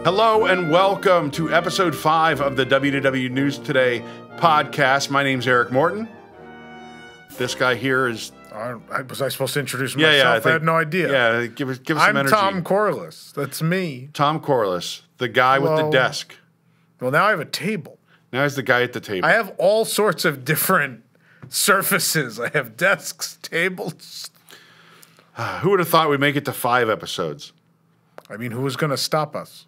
Hello and welcome to episode 5 of the WDW News Today podcast. My name's Eric Morton. This guy here is... was I supposed to introduce myself? I had no idea. Yeah, give us some energy. I'm Tom Corliss. That's me. Tom Corliss, the guy with the desk. Well, now I have a table. Now he's the guy at the table. I have all sorts of different surfaces. I have desks, tables. Who would have thought we'd make it to 5 episodes? I mean, who was going to stop us?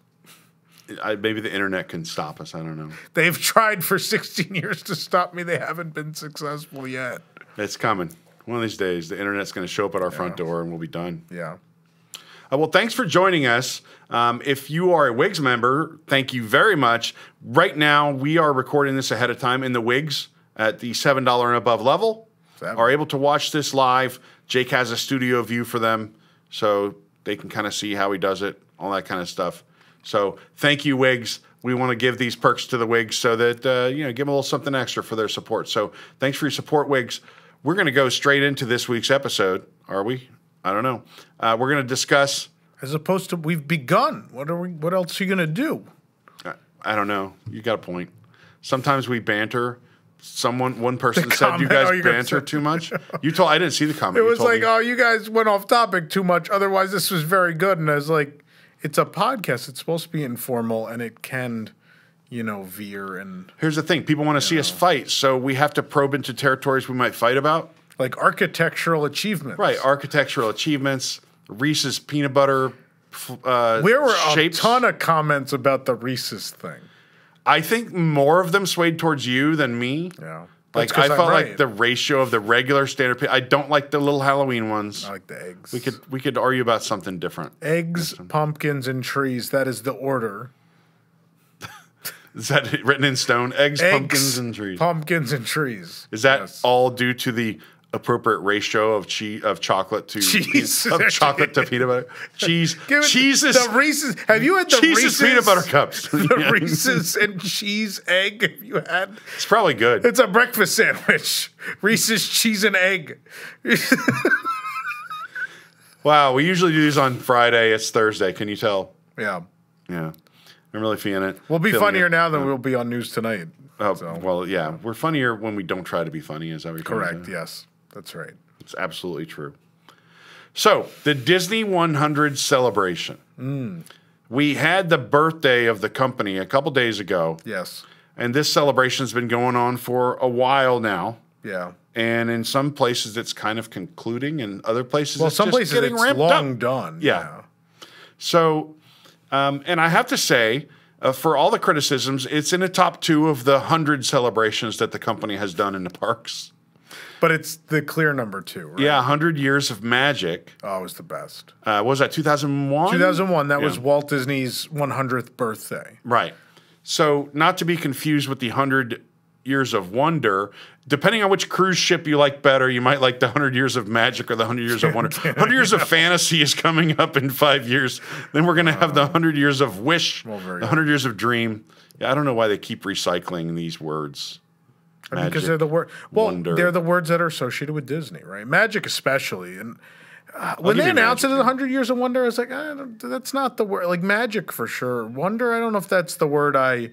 Maybe the internet can stop us. I don't know. They've tried for 16 years to stop me. They haven't been successful yet. It's coming. One of these days, the internet's going to show up at our front door and we'll be done. Yeah. Well, thanks for joining us. If you are a WIGS member, thank you very much. Right now, we are recording this ahead of time in the WIGS at the $7 and above level. Are able to watch this live. Jake has a studio view for them, so they can kind of see how he does it, all that kind of stuff. So thank you, WIGS. We want to give these perks to the WIGS so that, give them a little something extra for their support. So thanks for your support, WIGS. We're going to go straight into this week's episode. Are we? I don't know. We're going to discuss... As opposed to, we've begun. What else are you going to do? I don't know. You got a point. Sometimes we banter. One person said you guys banter too much. I didn't see the comment. It was like, you guys went off topic too much. Otherwise, this was very good. And I was like... It's a podcast. It's supposed to be informal, and it can, veer. And here's the thing: people want to see us fight, so we have to probe into territories we might fight about, like architectural achievements. Right, architectural achievements. Reese's peanut butter. There were a ton of comments about the Reese's thing. I think more of them swayed towards you than me. Yeah. Like I felt like the ratio of the regular standard. I don't like the little Halloween ones. I like the eggs. We could argue about something different. Eggs, pumpkins, and trees. That is the order. Is that written in stone? Eggs, pumpkins, and trees. Pumpkins and trees. Is that all due to the appropriate ratio of chocolate to chocolate to peanut butter? Cheeses. The Reese's. Have you had the Reese's peanut butter cups? The Reese's and cheese egg. Have you had? It's probably good. It's a breakfast sandwich. Reese's cheese and egg. Wow, we usually do these on Friday. It's Thursday. Can you tell? Yeah. Yeah. I'm really feeling it. We'll be funnier now than we'll be on News Tonight. Oh, so. Well, yeah. We're funnier when we don't try to be funny. Is that what you're correct? Yes. That's right. It's absolutely true. So, the Disney100 celebration. We had the birthday of the company a couple days ago. Yes. And this celebration's been going on for a while now. Yeah. And in some places it's kind of concluding, and other places it's some just places getting it's ramped long up. done. Yeah. So, and I have to say, for all the criticisms, it's in the top 2 of the 100 celebrations that the company has done in the parks. But it's the clear number 2, right? Yeah, 100 Years of Magic. Oh, it was the best. What was that, 2001? 2001. That was Walt Disney's 100th birthday. Right. So, not to be confused with the 100 Years of Wonder. Depending on which cruise ship you like better, you might like the 100 Years of Magic or the 100 Years of Wonder. 100 Years of Fantasy is coming up in 5 years. Then we're going to have the 100 Years of Wish, the 100 Years of Dream. Yeah, I don't know why they keep recycling these words. Magic, because they're the word. Well, they're the words that are associated with Disney, right? Magic, especially. And when they announced it as 100 Years of Wonder, I was like, that's not the word. Like magic for sure. Wonder, I don't know if that's the word I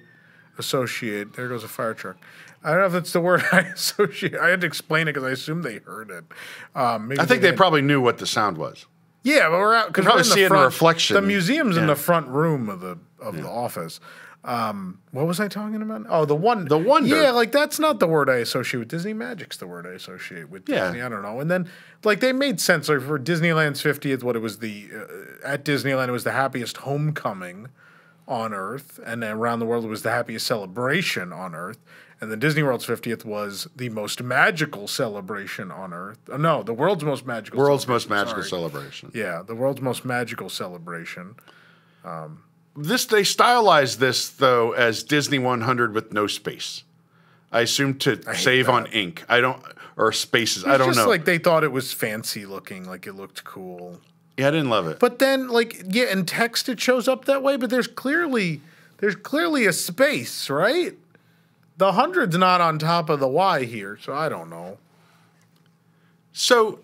associate. There goes a fire truck. I don't know if that's the word I associate. I had to explain it because I assumed they heard it. I think they probably knew what the sound was. Yeah, but we're out because probably see it in a reflection. The museum's in the front room of the office. What was I talking about? Oh, the Wonder. The Wonder. Yeah, like that's not the word I associate with Disney. Magic's the word I associate with Disney. I don't know. And then like they made sense. Like for Disneyland's 50th, what it was at Disneyland it was the happiest homecoming on Earth, and then around the world it was the happiest celebration on Earth. And then Disney World's 50th was the most magical celebration on Earth. No, the world's most magical. Celebration. Yeah, the world's most magical celebration. They stylized this though as Disney100 with no space. I assume to save on ink. Or spaces. I don't know. It's just like they thought it was fancy looking, like it looked cool. Yeah, I didn't love it. But then, in text it shows up that way. But there's clearly a space, right? The 100's not on top of the Y here, so I don't know. So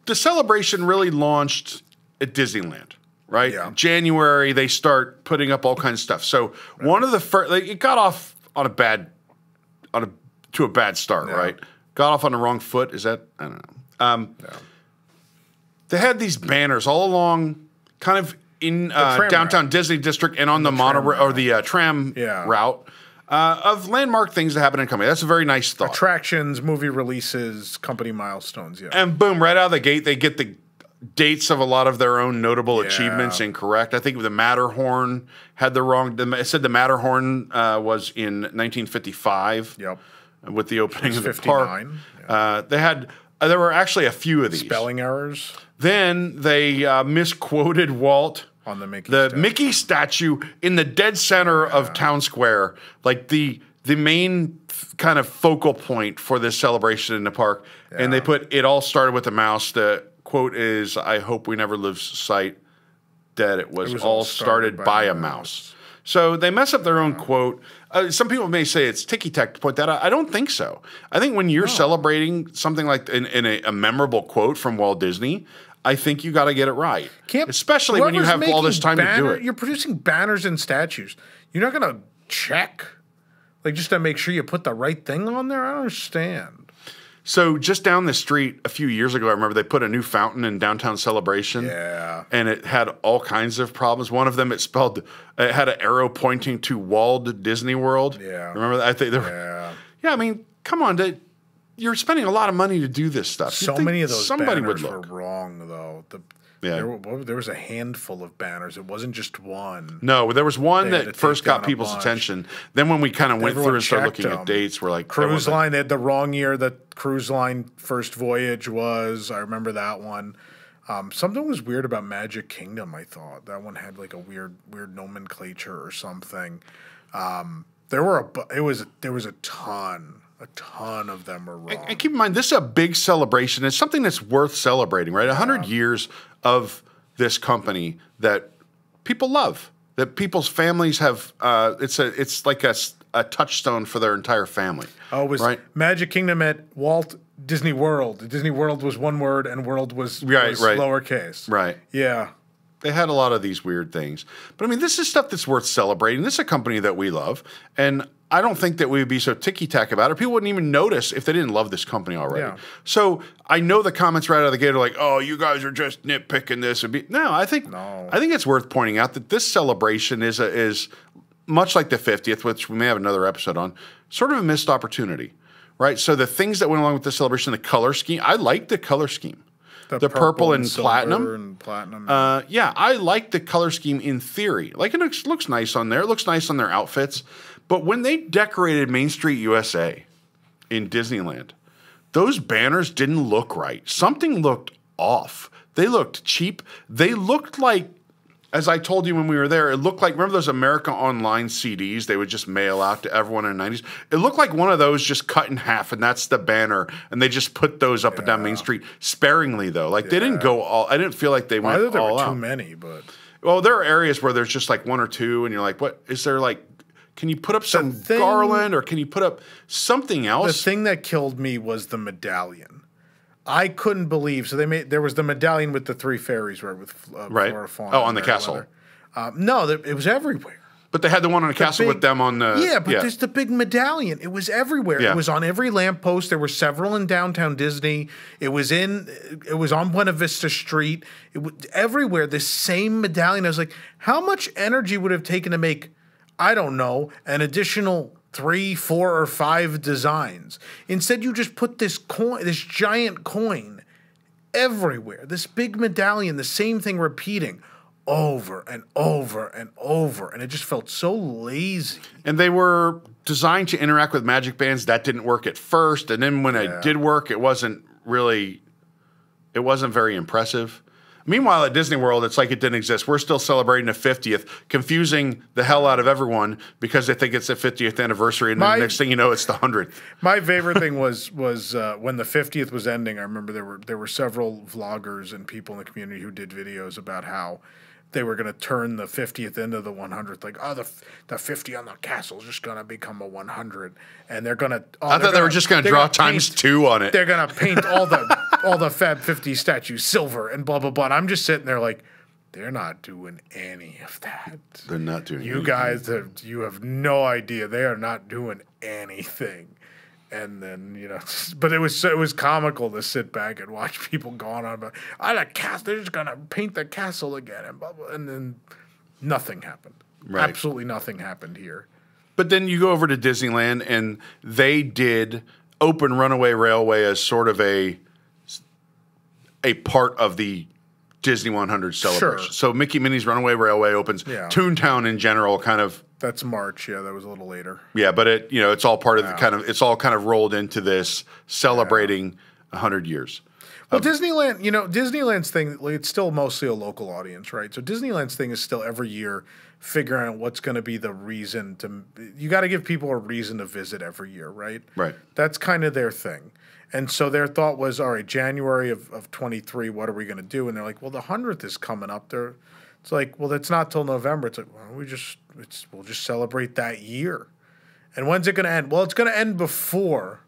the celebration really launched at Disneyland. right? Yeah. January, they start putting up all kinds of stuff. So one of the first, it got off on a bad start, right? Got off on the wrong foot. Is that, I don't know. They had these banners all along, kind of in downtown Disney District and on the monorail or the tram route of landmark things that happen in a company. That's a very nice thought. Attractions, movie releases, company milestones. Yeah, and boom, right out of the gate, they get the dates of a lot of their own notable achievements incorrect. I think the Matterhorn had the wrong. It said the Matterhorn was in 1955. Yep. With the opening of the 59. park, there were actually a few of these spelling errors. Then they misquoted Walt on the Mickey statue in the dead center of Town Square, like the main kind of focal point for this celebration in the park. And they put, it all started with a mouse. The quote is, "I hope we never lose sight that it was all started by a mouse." So they mess up their own quote. Some people may say it's ticky-tack to point that out. I don't think so. I think when you're celebrating something like in a memorable quote from Walt Disney, I think you got to get it right. Especially when you have all this time to do it. You're producing banners and statues. You're not going to check, like, just to make sure you put the right thing on there? I don't understand. So just down the street a few years ago, I remember they put a new fountain in downtown Celebration. Yeah. And it had all kinds of problems. One of them, it had an arrow pointing to Walt Disney World. Yeah. Remember that? I think yeah, I mean, come on. You're spending a lot of money to do this stuff. So many of those banners were wrong, though. There was a handful of banners. It wasn't just one. No, there was one that first got people's attention. Then when we kind of went through and started looking at dates, we're like, Cruise Line, they had the wrong year that Cruise Line first voyage was. I remember that one. Something was weird about Magic Kingdom, I thought. That one had like a weird nomenclature or something. There was a ton. A ton of them are wrong. And keep in mind, this is a big celebration. It's something that's worth celebrating, right? 100 years of this company that people love, that people's families have. It's like a touchstone for their entire family. Oh, it was right? Magic Kingdom at Walt Disney World. Disney World was one word, and world was lowercase. Right. Yeah. They had a lot of these weird things. But I mean, this is stuff that's worth celebrating. This is a company that we love. And I don't think that we would be so ticky-tack about it. People wouldn't even notice if they didn't love this company already. Yeah. So I know the comments right out of the gate are like, "Oh, you guys are just nitpicking this." I think it's worth pointing out that this celebration is much like the 50th, which we may have another episode on, sort of a missed opportunity, right? So the things that went along with the celebration, the color scheme, I like the color scheme. The purple and platinum. Yeah, I like the color scheme in theory. Like, it looks nice on there. It looks nice on their outfits. But when they decorated Main Street USA in Disneyland, those banners didn't look right. Something looked off. They looked cheap. They looked like, as I told you when we were there, it looked like, remember those America Online CDs they would just mail out to everyone in the 90s? It looked like one of those just cut in half, and that's the banner, and they just put those up and down Main Street sparingly, though. Like, they didn't go all, I didn't feel like they went all out. There were too many, but. Well, there are areas where there's just like one or two, and you're like, what, is there like, can you put up some garland, or can you put up something else? The thing that killed me was the medallion. I couldn't believe. So there was the medallion with the three fairies, right? With Flora, Fauna. Oh, on the castle. No, it was everywhere. But they had the one on the castle with them on the. Yeah, but there's the big medallion. It was everywhere. Yeah. It was on every lamppost. There were several in downtown Disney. It was on Buena Vista Street. It was everywhere. The same medallion. I was like, how much energy would it have taken to make, I don't know, an additional 3, 4, or 5 designs? Instead, you just put this giant coin everywhere. This big medallion, the same thing repeating over and over and over, and it just felt so lazy. And they were designed to interact with magic bands. That didn't work at first, and then when it did work, it wasn't very impressive. Meanwhile, at Disney World, it's like it didn't exist. We're still celebrating the 50th, confusing the hell out of everyone because they think it's the 50th anniversary, and the next thing you know, it's the 100th. My favorite thing was when the 50th was ending. I remember there were several vloggers and people in the community who did videos about how they were going to turn the 50th into the 100th. Like, oh, the 50 on the castle is just going to become a 100, and they're going to. I thought they were just going to draw ×2 on it. They're going to paint all the Fab 50 statues silver and blah blah blah. And I'm just sitting there like, They're not doing any of that. They're not doing You guys, you have no idea. They are not doing anything. And then, you know, but it was comical to sit back and watch people going on about, the castle, they're just going to paint the castle again. And, blah, blah, and then nothing happened. Right. Absolutely nothing happened here. But then you go over to Disneyland, and they did open Runaway Railway as sort of a part of the Disney100 celebration. Sure. So Mickey Minnie's Runaway Railway opens. Yeah. Toontown in general kind of. That's March. Yeah, that was a little later. Yeah, but it's all part of it's all kind of rolled into this celebrating 100 years. Well, Disneyland, Disneyland's thing, it's still mostly a local audience, right? So Disneyland's thing is still every year figuring out what's going to be the reason you got to give people a reason to visit every year, right? Right. That's kind of their thing. And so their thought was, all right, January of 23, what are we going to do? And they're like, well, the 100th is coming up. It's like, well, that's not till November. It's like, well, we'll just celebrate that year. And when's it going to end? Well, it's going to end before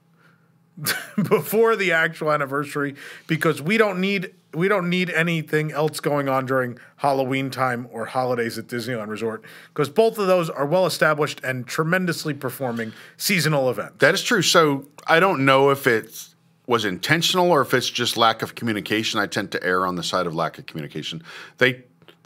the actual anniversary, because we don't need anything else going on during Halloween time or holidays at Disneyland Resort, because both of those are well established and tremendously performing seasonal events. That is true. So I don't know if it was intentional or if it's just lack of communication. I tend to err on the side of lack of communication. They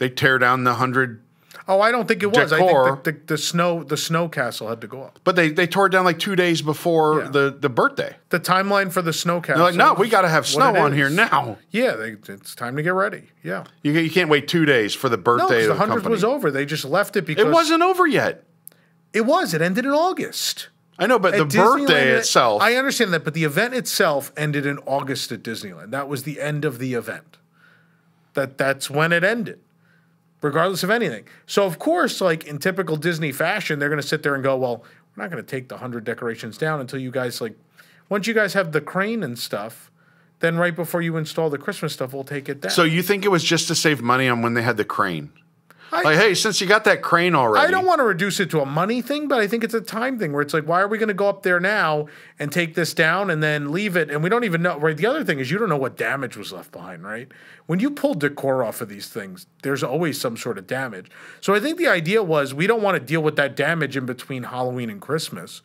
tear down the 100. Oh, I don't think it was. Decor. I think the snow castle had to go up. But they tore it down like 2 days before the birthday. The timeline for the snow castle. They're like, no, we got to have snow on here now. Yeah, it's time to get ready. Yeah. You can't wait 2 days for the birthday of the company. The 100th was over. They just left it because... It wasn't over yet. It was. It ended in August. I know, but the birthday itself... I understand that, but the event itself ended in August at Disneyland. That was the end of the event. That's when it ended. Regardless of anything. So, of course, like in typical Disney fashion, they're going to sit there and go, well, we're not going to take the 100 decorations down until you guys, once you guys have the crane and stuff, then right before you install the Christmas stuff, we'll take it down. So you think it was just to save money on when they had the crane? Hey, since you got that crane already. I don't want to reduce it to a money thing, but I think it's a time thing where it's like, why are we going to go up there now and take this down and then leave it? And we don't even know. Right. The other thing is you don't know what damage was left behind, right? When you pull decor off of these things, there's always some sort of damage. So I think the idea was we don't want to deal with that damage in between Halloween and Christmas.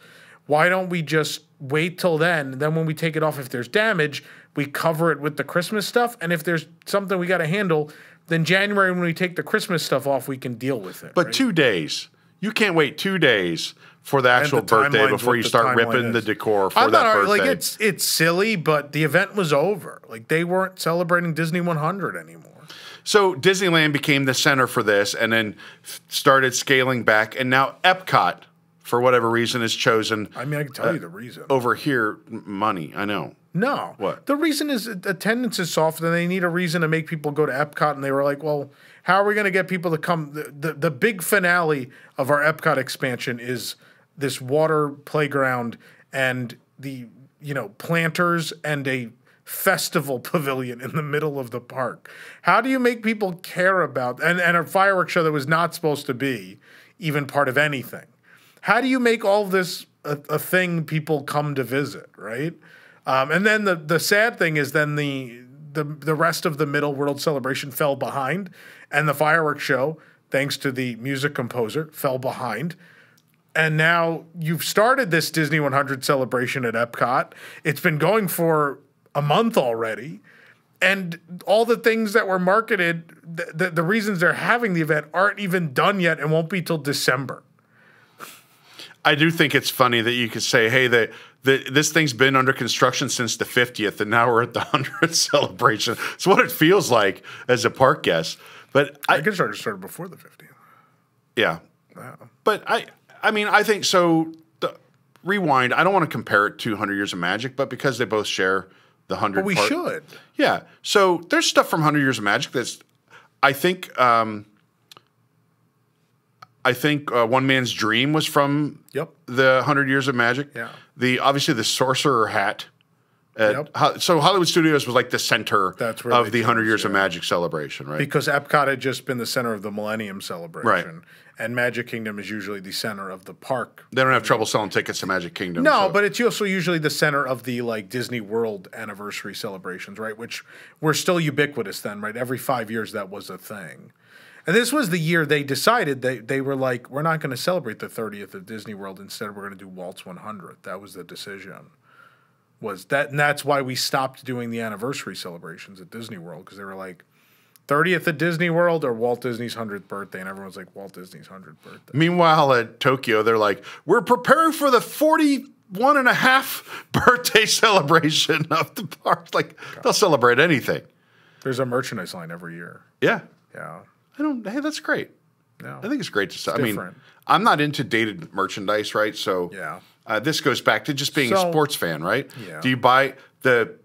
Why don't we just wait till then? And then when we take it off, if there's damage, we cover it with the Christmas stuff. And if there's something we got to handle, then January, when we take the Christmas stuff off, we can deal with it. But 2 days. You can't wait 2 days for the actual birthday before you start ripping the decor for that birthday. Like it's silly, but the event was over. Like they weren't celebrating Disney100 anymore. So Disneyland became the center for this and then started scaling back. And now Epcot, for whatever reason, is chosen. I mean, I can tell you the reason. Over here, money. I know. No. What? The reason is attendance is soft, and they need a reason to make people go to Epcot. And they were like, well, how are we going to get people to come? The big finale of our Epcot expansion is this water playground and the planters and a festival pavilion in the middle of the park. How do you make people care about and a fireworks show that was not supposed to be even part of anything? How do you make all this a thing people come to visit, right? And then the sad thing is then the rest of the Middle World celebration fell behind, and the fireworks show, thanks to the music composer, fell behind. And now you've started this Disney100 celebration at Epcot. It's been going for a month already, and all the things that were marketed, the reasons they're having the event aren't even done yet and won't be till December. I do think it's funny that you could say, hey, this thing's been under construction since the 50th, and now we're at the 100th celebration. It's what it feels like as a park guest. But I guess I started before the 50th. Yeah. Wow. But I mean, I think so. Rewind. I don't want to compare it to 100 Years of Magic, but because they both share the 100 But we should. Yeah. So there's stuff from 100 Years of Magic that's, I think One Man's Dream was from the 100 Years of Magic. Yeah. Obviously the Sorcerer Hat. So Hollywood Studios was like the center of the 100 Years of Magic celebration, right? Because Epcot had just been the center of the Millennium celebration. Right. And Magic Kingdom is usually the center of the park. They don't have trouble selling tickets to Magic Kingdom. No, but it's also usually the center of the Disney World anniversary celebrations, right? Which were still ubiquitous then, right? Every 5 years that was a thing. And this was the year they decided they were like, we're not going to celebrate the 30th of Disney World. Instead, we're going to do Walt's 100th. That was the decision. And that's why we stopped doing the anniversary celebrations at Disney World, because they were like, 30th at Disney World or Walt Disney's 100th birthday, and everyone's like, Walt Disney's 100th birthday. Meanwhile, at Tokyo, they're like, we're preparing for the 41.5 birthday celebration of the park. Like, they'll celebrate anything. There's a merchandise line every year. Yeah. Yeah. Hey, that's great. Yeah. I think it's great to say. I different. mean, I'm not into dated merchandise, right? So this goes back to just being a sports fan, right? Yeah. Do you buy the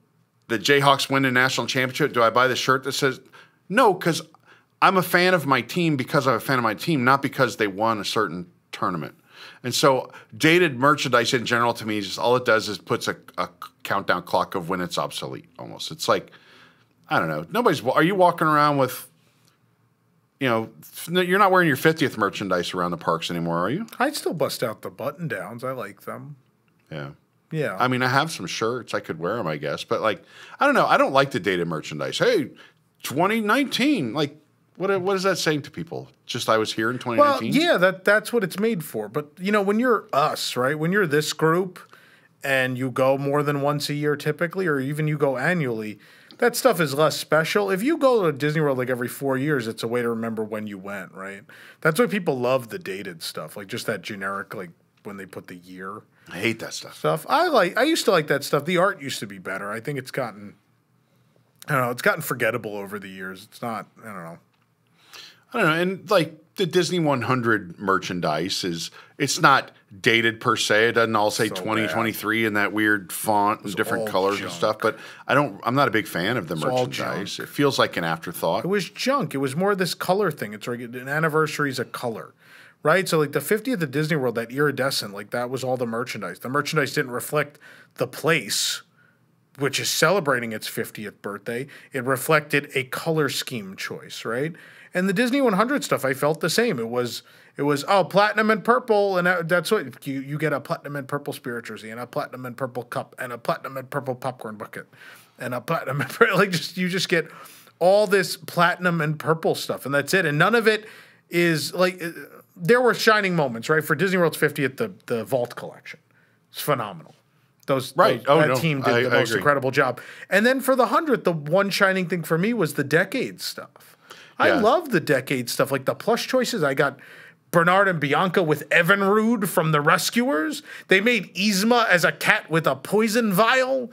Jayhawks win the national championship? Do I buy the shirt that says no? Because I'm a fan of my team because I'm a fan of my team, not because they won a certain tournament. And so dated merchandise in general to me, just all it does is puts a countdown clock of when it's obsolete almost. It's like, I don't know. Are you walking around with, you're not wearing your 50th merchandise around the parks anymore, are you? I'd still bust out the button downs. I like them. Yeah. Yeah. I mean, I have some shirts. I could wear them, I guess. But, like, I don't know. I don't like the dated merchandise. Hey, 2019. Like, what is that saying to people? Just I was here in 2019? Well, yeah, that's what it's made for. But, when you're us, right, when you're this group and you go more than once a year typically, or even you go annually, that stuff is less special. If you go to Disney World like every 4 years, it's a way to remember when you went, right? That's why people love the dated stuff, like just that generic, like when they put the year. I hate that stuff. I used to like that stuff. The art used to be better. I think it's gotten, it's gotten forgettable over the years. It's not, I don't know. And like the Disney100 merchandise it's not dated per se. It doesn't all say 2023 in that weird font and different colors and stuff. But I'm not a big fan of the merchandise. It feels like an afterthought. It was junk. It was more this color thing. It's like an anniversary is a color, right? So like the 50th of Disney World, that iridescent, like that was all the merchandise. The merchandise didn't reflect the place, which is celebrating its 50th birthday. It reflected a color scheme choice, right? And the Disney 100 stuff, I felt the same. It was platinum and purple, and that's what you get, a platinum and purple spirit jersey, and a platinum and purple cup, and a platinum and purple popcorn bucket, and a platinum and you just get all this platinum and purple stuff, and that's it. And none of it is like, there were shining moments, right? For Disney World's 50th, the Vault collection, it's phenomenal. That team did the most incredible job. And then for the 100th, the one shining thing for me was the decade stuff. I love the decade stuff, like the plush choices. I got Bernard and Bianca with Evinrude from The Rescuers. They made Yzma as a cat with a poison vial.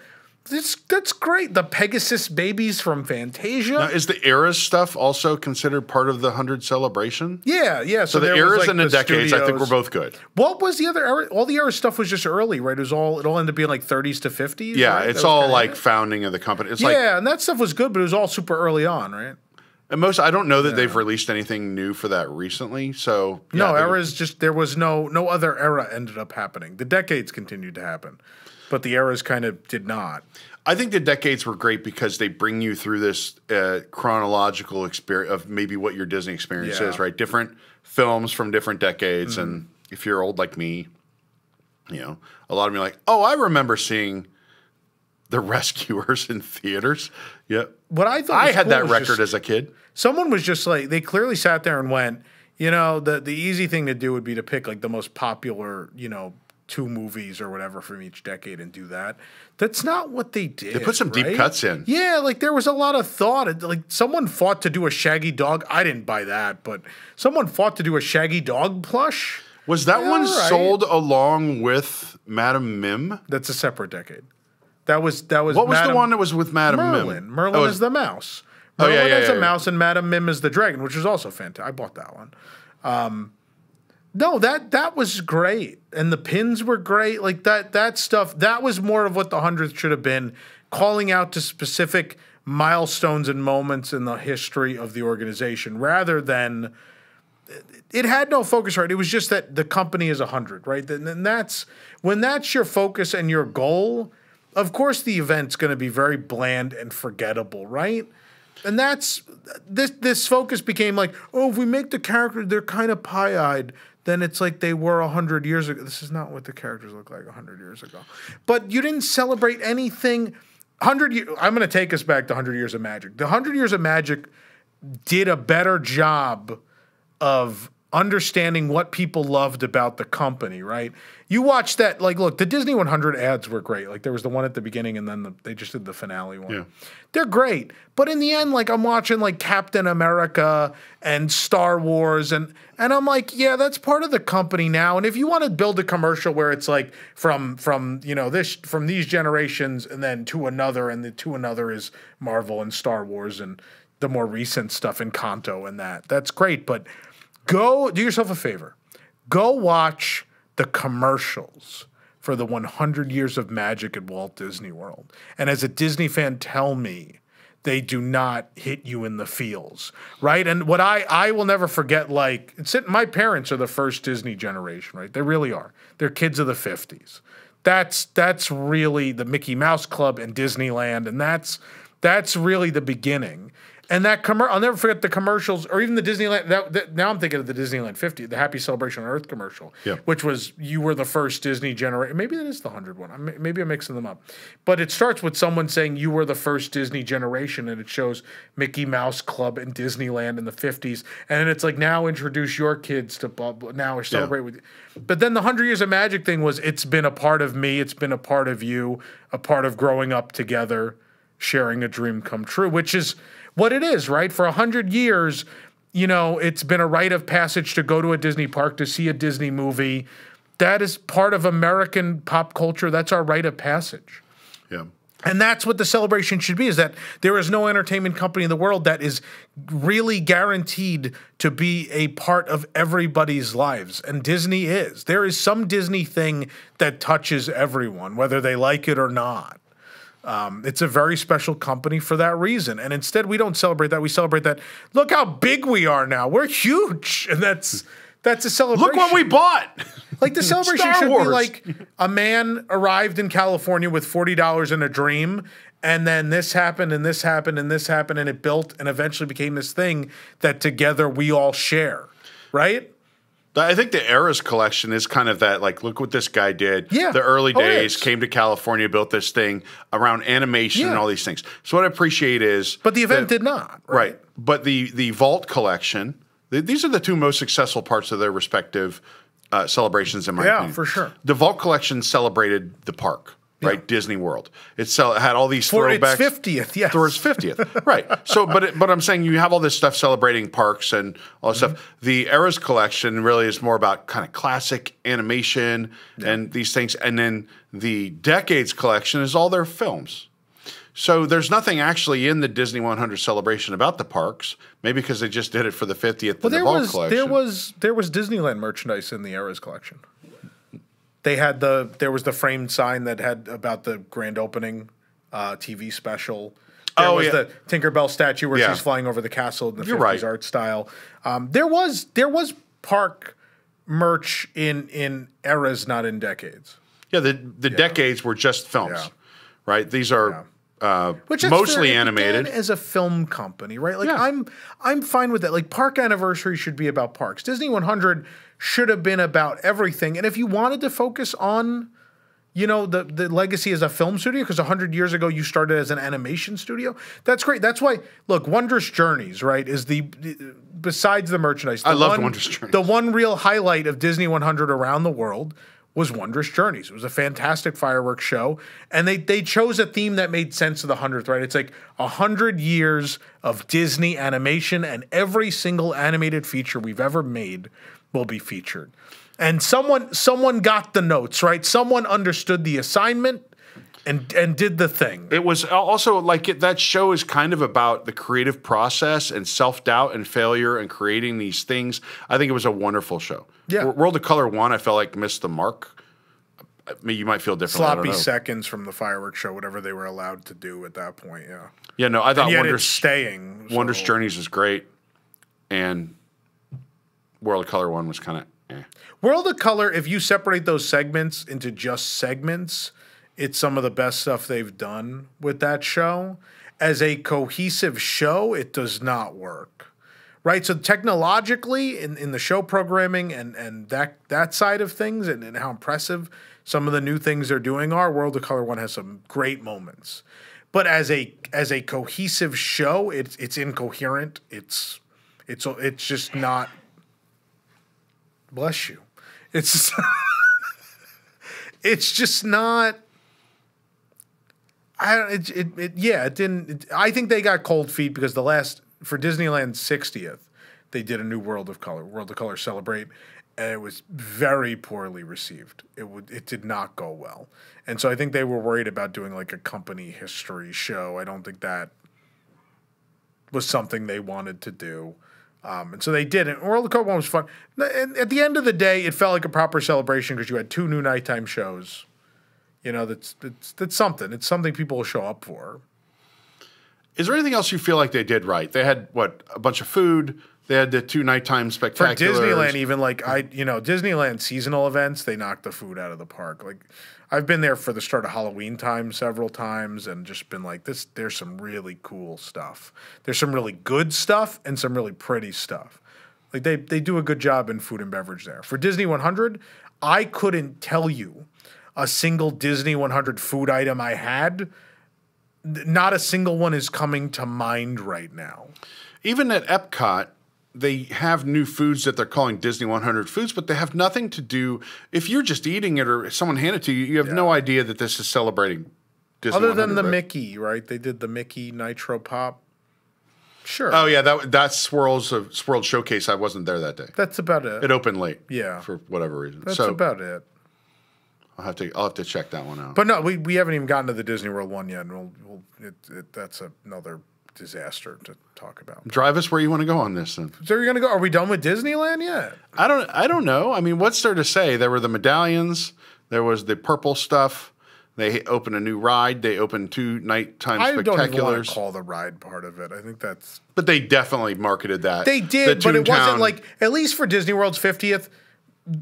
That's great. The Pegasus babies from Fantasia. Now, is the eras stuff also considered part of the 100 celebration? Yeah. So the eras and the decades, I think, were both good. What was the other era? All the era stuff was just early, right? It all ended up being like 30s to 50s. Yeah, right? it's all like founding of the company. It's and that stuff was good, but it was all super early on, right? And I don't know that they've released anything new for that recently. So there was no other era ended up happening. The decades continued to happen, but the eras kind of did not. I think the decades were great because they bring you through this chronological experience of maybe what your Disney experience is, right? Different films from different decades, and if you're old like me, a lot of me are like, oh, I remember seeing The Rescuers in theaters. Yeah. What I thought I had that record as a kid. Someone was just like, they clearly sat there and went, the easy thing to do would be to pick like the most popular, 2 movies or whatever from each decade and do that. That's not what they did. They put some deep cuts in. Yeah, like there was a lot of thought. Like someone fought to do a Shaggy Dog. I didn't buy that, but someone fought to do a Shaggy Dog plush. Was that one sold along with Madame Mim? That's a separate decade. That was. What was the one that was with Madame Mim? Merlin is the mouse. Merlin is a mouse, and Madame Mim is the dragon, which was also fantastic. I bought that one. No, that was great, and the pins were great. Like that stuff. That was more of what the 100th should have been, calling out to specific milestones and moments in the history of the organization, rather than. It had no focus, right? It was just that the company is 100, right? And that's when that's your focus and your goal. Of course, the event's going to be very bland and forgettable, right? And that's this focus became like, oh, if we make the character, they're kind of pie-eyed, then it's like they were 100 years ago. This is not what the characters look like 100 years ago. But you didn't celebrate anything. I'm going to take us back to 100 Years of Magic. The 100 Years of Magic did a better job of understanding what people loved about the company, right? You watch that, like, look, the Disney100 ads were great. Like, there was the one at the beginning, and then they just did the finale one. Yeah. They're great. But in the end, like, I'm watching, like, Captain America and Star Wars, and I'm like, yeah, that's part of the company now. And if you want to build a commercial where it's, like, from these generations and then to another, and the to another is Marvel and Star Wars and the more recent stuff in Kanto and that's great. But go do yourself a favor. Go watch the commercials for the 100 Years of Magic at Walt Disney World. And as a Disney fan, tell me they do not hit you in the feels, right? And what I will never forget, like, my parents are the first Disney generation, right? They really are. They're kids of the 50s. That's really the Mickey Mouse Club and Disneyland, and that's really the beginning. And that I'll never forget the commercials, or even the Disneyland. Now I'm thinking of the Disneyland 50, the Happy Celebration on Earth commercial, which was you were the first Disney generation. Maybe that is the 100 one. Maybe I'm mixing them up. But it starts with someone saying you were the first Disney generation, and it shows Mickey Mouse Club and Disneyland in the 50s. And then it's like, now introduce your kids to now or celebrate with you. But then the 100 Years of Magic thing was, it's been a part of me, it's been a part of you, a part of growing up together, sharing a dream come true, which is what it is, right? For 100 years, it's been a rite of passage to go to a Disney park, to see a Disney movie. That is part of American pop culture. That's our rite of passage. Yeah. And that's what the celebration should be, is that there is no entertainment company in the world that is really guaranteed to be a part of everybody's lives. And Disney is. There is some Disney thing that touches everyone, whether they like it or not. It's a very special company for that reason. And instead, we don't celebrate that. We celebrate that, look how big we are now. We're huge. And that's a celebration. Look what we bought. Like, the celebration Star should Wars. be like, a man arrived in California with $40 in a dream, and then this happened, and this happened, and this happened, and it built and eventually became this thing that together we all share, right? I think the Eras collection is kind of that, like, look what this guy did. Yeah. The early days, came to California, built this thing around animation and all these things. So what I appreciate is... But the event did not. Right. But the Vault collection, these are the two most successful parts of their respective celebrations, in my opinion. Yeah, for sure. The Vault collection celebrated the park. Right, Disney World. It had all these throwbacks. For its 50th, yes. For its 50th, right. So, but I'm saying you have all this stuff celebrating parks and all this stuff. The Eras collection really is more about kind of classic animation and these things. And then the Decades collection is all their films. So there's nothing actually in the Disney100 celebration about the parks. Maybe because they just did it for the 50th in the Vault collection. There was Disneyland merchandise in the Eras collection. There was the framed sign that had about the grand opening TV special. There was the Tinkerbell statue where she's flying over the castle in the 50s art style. There was park merch in Eras, not in Decades. Yeah, the Decades were just films, right? These are mostly animated. As a film company, right? Like, I'm fine with that. Like, Park Anniversary should be about parks. Disney100 should have been about everything. And if you wanted to focus on, the legacy as a film studio, because 100 years ago you started as an animation studio, that's great. That's why, look, Wondrous Journeys, right, is besides the merchandise. I love Wondrous Journeys. The one real highlight of Disney100 around the world was Wondrous Journeys. It was a fantastic fireworks show, and they chose a theme that made sense of the 100th, right? It's like 100 years of Disney animation, and every single animated feature we've ever made will be featured. And someone got the notes, right? Someone understood the assignment and did the thing. It was also like that show is kind of about the creative process and self-doubt and failure and creating these things. I think it was a wonderful show. Yeah. World of Color 1, I felt like missed the mark. I mean, you might feel differently. Sloppy seconds from the fireworks show, whatever they were allowed to do at that point, yeah. Yeah, no, I thought Wondrous Journeys was great, and World of Color 1 was kind of World of Color, if you separate those segments into just segments, it's some of the best stuff they've done with that show. As a cohesive show, it does not work. Right? So technologically, in the show programming and that side of things and how impressive some of the new things they're doing are, World of Color 1 has some great moments. but as a cohesive show, it's incoherent. It's just not. Bless you. It's it's just not. It didn't. I think they got cold feet because for Disneyland's 60th, they did a new World of Color Celebrate, and it was very poorly received. It did not go well, and so I think they were worried about doing like a company history show. I don't think that was something they wanted to do. And so they didn't. World of Color one was fun. And at the end of the day, it felt like a proper celebration because you had 2 new nighttime shows. You know, that's something. It's something people will show up for. Is there anything else you feel like they did right? They had, a bunch of food. They had the 2 nighttime spectaculars. For Disneyland, even Disneyland seasonal events, they knocked the food out of the park. Like, I've been there for the start of Halloween time several times and just been like, there's some really cool stuff. There's some really good stuff and some really pretty stuff. Like, they do a good job in food and beverage there. For Disney100, I couldn't tell you a single Disney100 food item I had. Not a single one is coming to mind right now. Even at Epcot, they have new foods that they're calling Disney100 foods, but they have nothing to do. If you're just eating it or someone handed it to you, you have no idea that this is celebrating Disney100. Other than the Mickey, right? They did the Mickey Nitro Pop. Sure. Oh, yeah, that Swirl's Showcase, I wasn't there that day. That's about it. It opened late. Yeah. For whatever reason. That's about it. I'll have to check that one out. But no, we haven't even gotten to the Disney World one yet, and that's another disaster to talk about. Drive us where you want to go on this, then. So you're gonna go? Are we done with Disneyland yet? I don't know. I mean, what's there to say? There were the medallions. There was the purple stuff. They opened a new ride. They opened 2 nighttime spectaculars. I don't even want to call the ride part of it. I think that's. But they definitely marketed that. They did, but it wasn't like, at least for Disney World's 50th.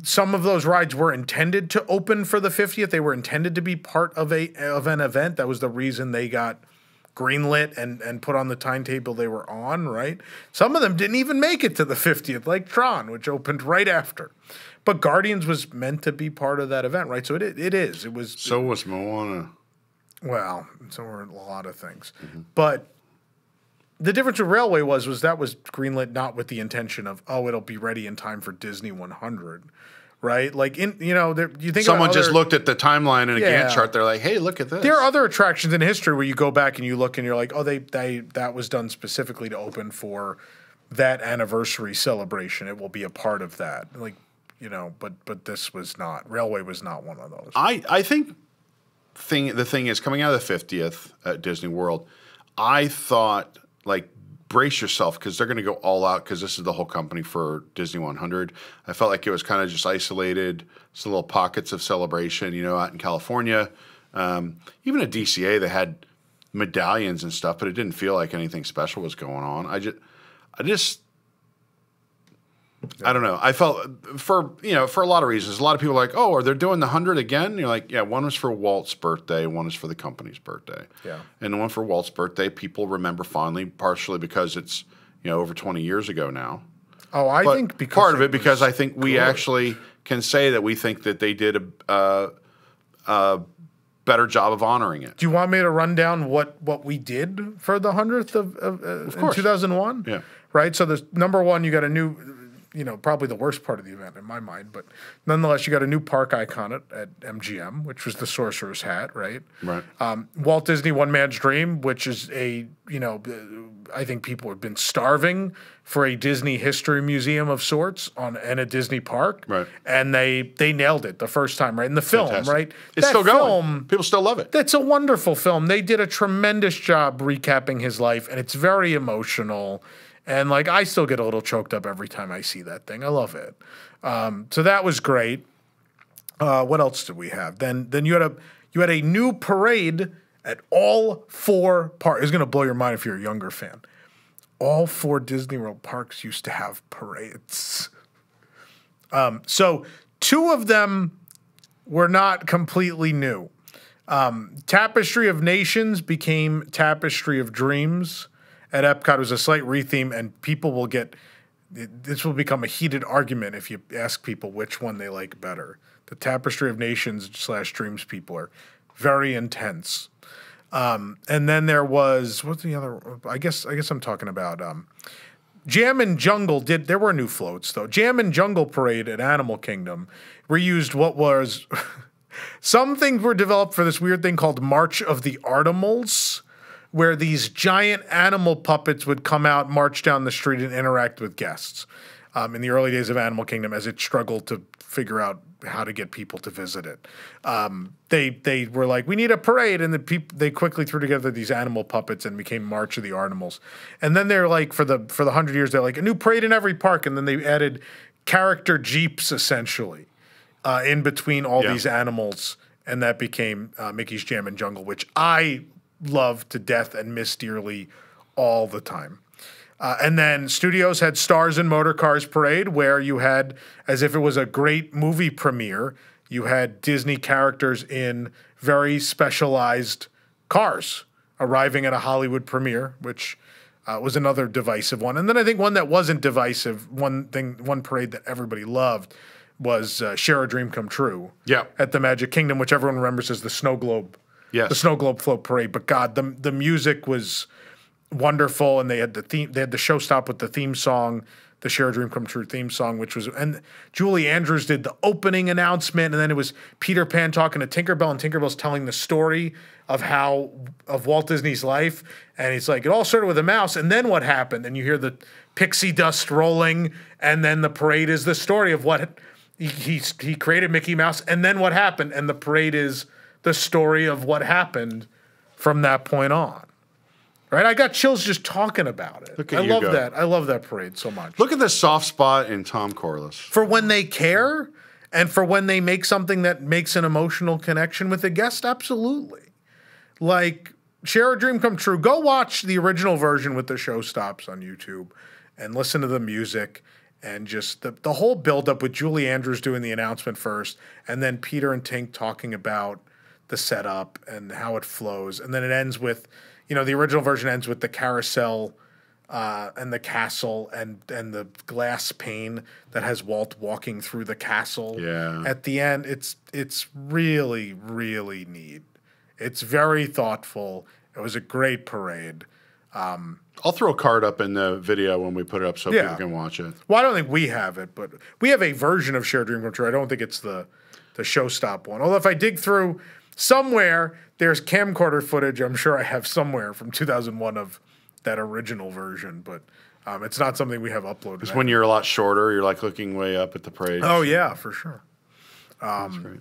Some of those rides were intended to open for the 50th. They were intended to be part of an event. That was the reason they got greenlit and put on the timetable they were on, right? Some of them didn't even make it to the 50th, like Tron, which opened right after. But Guardians was meant to be part of that event, right? So it is. It was. So was Moana. Well, so were a lot of things. Mm-hmm. But the difference with Railway was that was greenlit not with the intention of, it'll be ready in time for Disney100, right? Like, you think someone just looked at the timeline in a Gantt chart. They're like, hey, look at this. There are other attractions in history where you go back and you look and you're like, that was done specifically to open for that anniversary celebration. It will be a part of that. Like, but this was not. Railway was not one of those. I think the thing is, coming out of the 50th at Disney World, I thought, like, brace yourself because they're going to go all out because this is the whole company for Disney100. I felt like it was kind of just isolated, some little pockets of celebration, out in California. Even at DCA, they had medallions and stuff, but it didn't feel like anything special was going on. I don't know. I felt for a lot of reasons. A lot of people are like, are they doing the 100 again? And you're like, yeah, one was for Walt's birthday, one is for the company's birthday. Yeah. And the one for Walt's birthday, people remember fondly, partially because it's, over 20 years ago now. Oh, I think because part of it because I think we actually can say that we think that they did a better job of honoring it. Do you want me to run down what we did for the 100th of in 2001? Yeah. Right? So the number one, you got a new, probably the worst part of the event in my mind, but nonetheless, you got a new park icon at MGM, which was the Sorcerer's Hat, right? Right. Walt Disney One Man's Dream, which is I think people have been starving for a Disney history museum of sorts and a Disney park. Right. And they nailed it the first time, right? In the film, Fantastic. right? It's still going. People still love it. That's a wonderful film. They did a tremendous job recapping his life, and it's very emotional. And, like, I still get a little choked up every time I see that thing. I love it. So that was great. What else did we have? Then you had a new parade at all 4 parks. It's going to blow your mind if you're a younger fan. All 4 Disney World parks used to have parades. So 2 of them were not completely new. Tapestry of Nations became Tapestry of Dreams. At Epcot, it was a slight retheme, and people will this will become a heated argument if you ask people which one they like better. The Tapestry of Nations / Dreams people are very intense. And then there was, what's the other? I guess I'm talking about Jam and Jungle. There were new floats though. Jam and Jungle Parade at Animal Kingdom reused what was some things were developed for this weird thing called March of the Artimals, where these giant animal puppets would come out, march down the street, and interact with guests. In the early days of Animal Kingdom, as it struggled to figure out how to get people to visit it, they were like, we need a parade, and they quickly threw together these animal puppets and became March of the Artimals. And then they're like, for the 100 years, they're like a new parade in every park, and then they added character jeeps essentially in between all these animals, and that became Mickey's Jam and Jungle, which I love to death and miss dearly all the time. And then studios had Stars and Motor Cars Parade, where you had, as if it was a great movie premiere, you had Disney characters in very specialized cars arriving at a Hollywood premiere, which was another divisive one. And then I think one that wasn't divisive, one parade that everybody loved was Share a Dream Come True at the Magic Kingdom, which everyone remembers as the Snow Globe, the Snow Globe Float Parade. But God, the music was wonderful, and they had the theme. They had the show stop with the theme song, the Share a Dream Come True theme song, which was, and Julie Andrews did the opening announcement, and then it was Peter Pan talking to Tinkerbell, and Tinkerbell's telling the story of Walt Disney's life, and he's like, it all started with a mouse, and then what happened? And you hear the pixie dust rolling, and then the parade is the story of what he created Mickey Mouse, and then what happened, and the parade is the story of what happened from that point on. Right, I got chills just talking about it. I love that. I love that parade so much. Look at the soft spot in Tom Corliss. For when they care, and for when they make something that makes an emotional connection with the guest, absolutely. Like Share a Dream Come True. Go watch the original version with the show stops on YouTube, and listen to the music, and just the whole buildup with Julie Andrews doing the announcement first, and then Peter and Tink talking about the setup and how it flows, and then it ends with, the original version ends with the carousel and the castle and the glass pane that has Walt walking through the castle. Yeah. At the end, it's really, really neat. It's very thoughtful. It was a great parade. I'll throw a card up in the video when we put it up so people can watch it. Well, I don't think we have it, but we have a version of Share a Dream Come True. I don't think it's the show stop one. Although if I dig through somewhere, there's camcorder footage I'm sure I have somewhere from 2001 of that original version, but it's not something we have uploaded. It's when you're a lot shorter, you're like looking way up at the parade. Oh, yeah, for sure. That's great.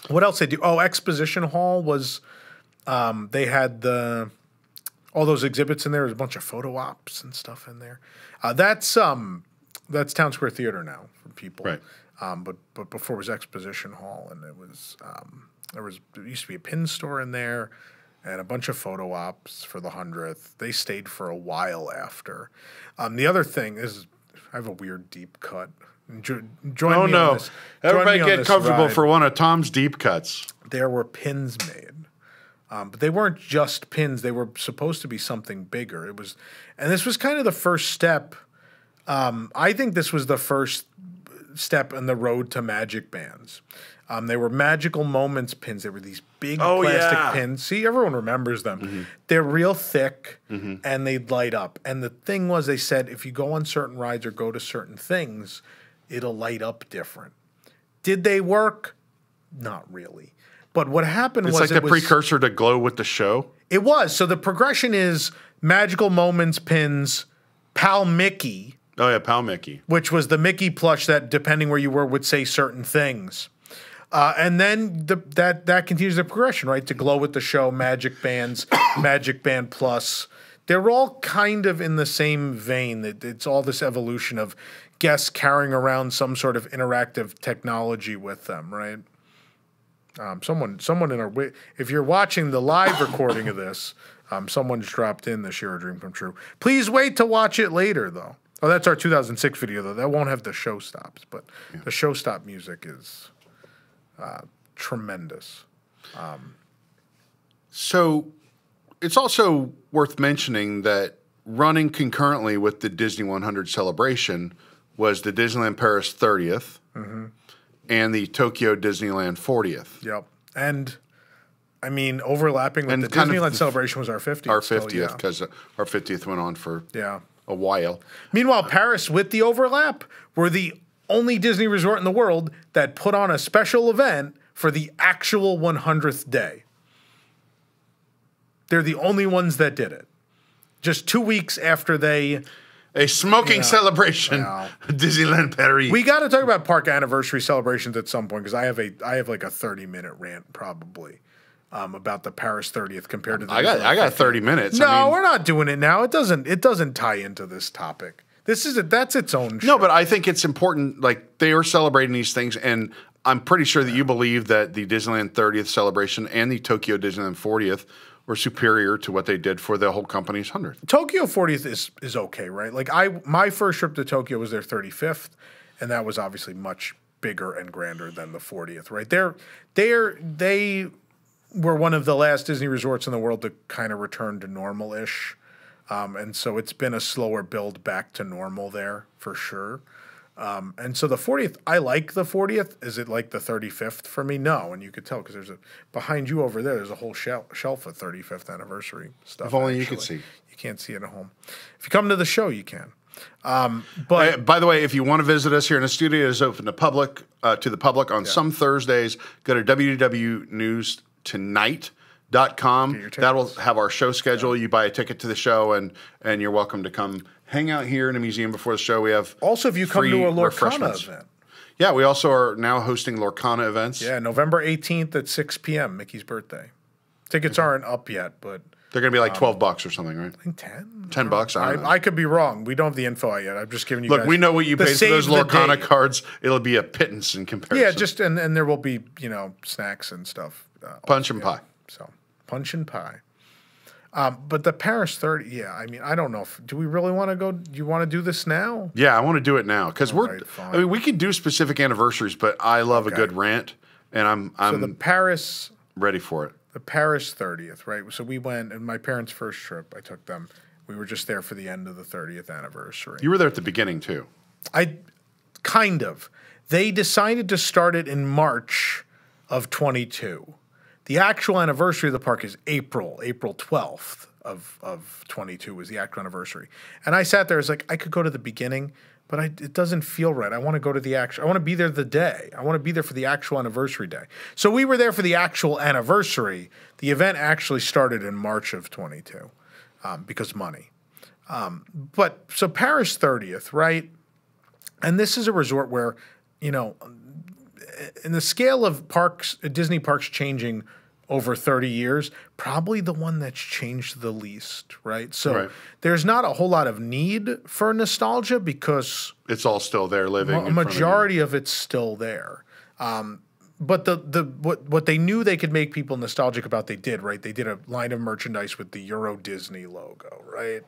What else they do? Oh, Exposition Hall was, they had all those exhibits in there. There's a bunch of photo ops and stuff in there. That's Town Square Theater now for people. Right. But before it was Exposition Hall, and it was there used to be a pin store in there and a bunch of photo ops for the 100th. They stayed for a while after. The other thing is, I have a weird deep cut. Join me on this. Everybody get comfortable ride. For one of Tom's deep cuts. There were pins made. But they weren't just pins. They were supposed to be something bigger. And this was kind of the first step. I think this was the first step in the road to magic bands. They were Magical Moments pins. They were these big plastic pins. See, everyone remembers them. Mm-hmm. They're real thick, and they'd light up. And the thing was, they said, if you go on certain rides or go to certain things, it'll light up different. Did they work? Not really. But what happened was... It's like the precursor to Glow with the Show? It was. So the progression is Magical Moments pins, Pal Mickey. Oh, yeah, Pal Mickey. Which was the Mickey plush that, depending where you were, would say certain things. And then that continues the progression, right? To Glow with the Show, Magic Bands, Magic Band Plus. They're all kind of in the same vein. It's all this evolution of guests carrying around some sort of interactive technology with them, right? Someone in our... If you're watching the live recording of this, someone's dropped in the Share a Dream Come True. Please wait to watch it later, though. Oh, that's our 2006 video, though. That won't have the show stops, but the show stop music is tremendous. So it's also worth mentioning that running concurrently with the Disney 100 celebration was the Disneyland Paris 30th and the Tokyo Disneyland 40th. Yep. And I mean, overlapping with And the kind of Disneyland celebration was our 50th. Our 50th, because our 50th went on for a while. Meanwhile, Paris, with the overlap, were the only Disney resort in the world that put on a special event for the actual 100th day. They're the only ones that did it. Just 2 weeks after they... A smoking celebration, Disneyland Paris. We got to talk about park anniversary celebrations at some point, because I have like a 30-minute rant probably about the Paris 30th compared to the... I got 30 minutes. No, we're not doing it now. It doesn't tie into this topic. That's its own show. No, but I think it's important. Like, they are celebrating these things, and I'm pretty sure that you believe that the Disneyland 30th celebration and the Tokyo Disneyland 40th were superior to what they did for the whole company's 100th. Tokyo 40th is okay, right? Like, my first trip to Tokyo was their 35th, and that was obviously much bigger and grander than the 40th, right? They were one of the last Disney resorts in the world to kind of return to normal-ish. And so it's been a slower build back to normal there for sure. And so the 40th, I like the 40th. Is it like the 35th for me? No, and you could tell because behind you over there's a whole shelf of 35th anniversary stuff. If only you could see. You can't see it at home. If you come to the show, you can. But by the way, if you want to visit us here in the studio, it is open to the public on some Thursdays. Go to WDW News Tonight.com. That will have our show schedule. You buy a ticket to the show, and you're welcome to come hang out here in the museum before the show. We have also, if you come to a Lorcana event. Yeah, we also are now hosting Lorcana events. Yeah, November 18th at 6 p.m., Mickey's birthday. Tickets aren't up yet, but... They're going to be like $12 or something, right? I think 10. $10, I don't know. I could be wrong. We don't have the info out yet. I'm just giving you Look, guys... we know what you paid for those Lorcana cards. It'll be a pittance in comparison. Yeah, and there will be, snacks and stuff. Punch and pie. So, punch and pie. But the Paris 30, I mean, I don't know. Do we really want to go? Do you want to do this now? Yeah, I want to do it now because I mean, we can do specific anniversaries, but I love a good rant, and I'm so the Paris ready for it. The Paris 30th, right? So we went, and my parents' first trip, I took them. We were just there for the end of the 30th anniversary. You were there at the beginning too. Kind of. They decided to start it in March of 22. The actual anniversary of the park is April 12th of 22 was the actual anniversary. And I sat there, I was like, I could go to the beginning, but it doesn't feel right. I want to go to I want to be there the day. I want to be there for the actual anniversary day. So we were there for the actual anniversary. The event actually started in March of 22 because money. But so Paris 30th, right? And this is a resort where, in the scale of parks, Disney parks changing over 30 years, probably the one that's changed the least, right? So there's not a whole lot of need for nostalgia because... It's all still there living. A majority of it's still there. But what they knew they could make people nostalgic about, they did, right? They did a line of merchandise with the Euro Disney logo, right?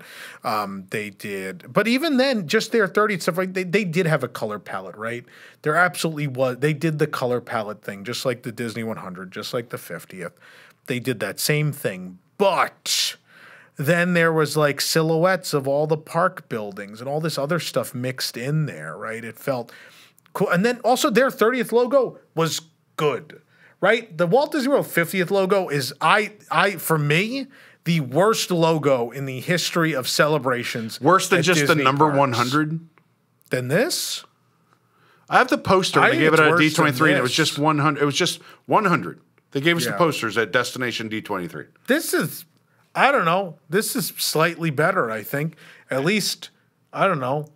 They did. But even then, just their 30th stuff, right? They did have a color palette, right? There absolutely was. They did the color palette thing, just like the Disney100, just like the 50th. They did that same thing. But then there was like silhouettes of all the park buildings and all this other stuff mixed in there, right? It felt cool. And then also their 30th logo was good, right? The Walt Disney World 50th logo is, for me, the worst logo in the history of celebrations. Worse than just Disney the number parks. 100? Than this? I have the poster. They gave it at D23, and it was just 100. It was just 100. They gave us the posters at Destination D23. This is, I don't know. This is slightly better, I think. At least, I don't know.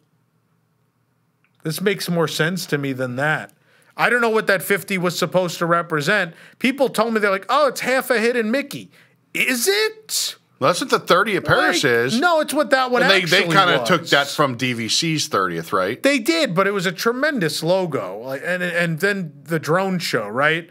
This makes more sense to me than that. I don't know what that 50 was supposed to represent. People told me, they're like, oh, it's half a hidden Mickey. Is it? Well, that's what the 30 at Paris is. No, it's what that one and actually they kind of was. took that from DVC's 30th, right? They did, but it was a tremendous logo. And then the drone show, right?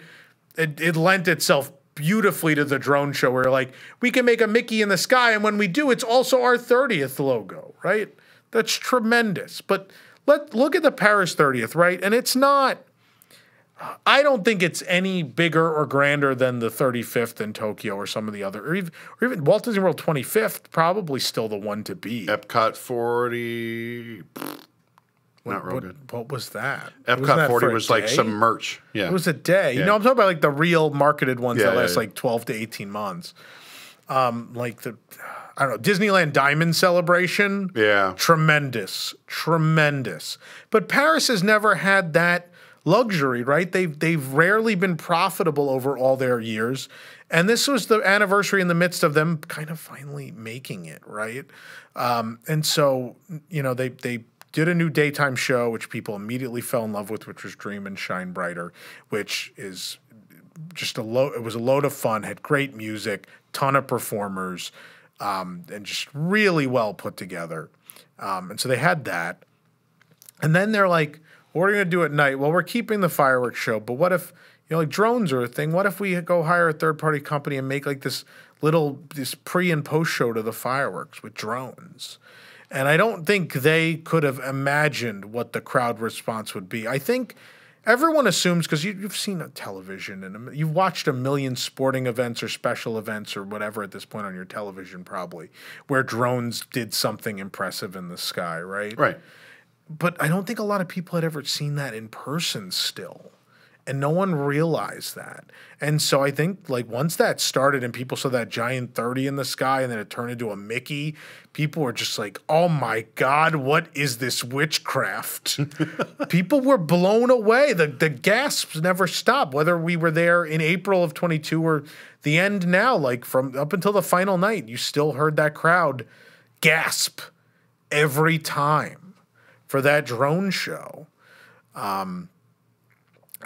It lent itself beautifully to the drone show where, like, we can make a Mickey in the sky, and when we do, it's also our 30th logo, right? That's tremendous. But look at the Paris 30th, right? And it's not... I don't think it's any bigger or grander than the 35th in Tokyo or some of the other, or even Walt Disney World 25th, probably still the one to beat. Epcot 40. Not real good. What was that? Epcot 40 was like some merch. Yeah. It was a day. Yeah. You know, I'm talking about like the real marketed ones that last yeah. like 12 to 18 months. Like the, I don't know, Disneyland Diamond Celebration. Yeah. Tremendous. Tremendous. But Paris has never had that luxury, right? They've rarely been profitable over all their years. And this was the anniversary in the midst of them kind of finally making it, right? And so, you know, they did a new daytime show, which people immediately fell in love with, which was Dream and Shine Brighter, which is just it was a load of fun, had great music, ton of performers, and just really well put together. And so they had that. And then they're like, what are we going to do at night? Well, we're keeping the fireworks show, but what if, you know, like drones are a thing. What if we go hire a third-party company and make like this pre and post show to the fireworks with drones? And I don't think they could have imagined what the crowd response would be. I think everyone assumes, because you've seen a television and you've watched a million sporting events or special events or whatever at this point on your television probably, where drones did something impressive in the sky, right? Right. But I don't think a lot of people had ever seen that in person still. And no one realized that. And so I think like once that started and people saw that giant 30 in the sky and then it turned into a Mickey, people were just like, oh my God, what is this witchcraft? People were blown away. The gasps never stopped, whether we were there in April of 22 or the end now, like from up until the final night, you still heard that crowd gasp every time for that drone show.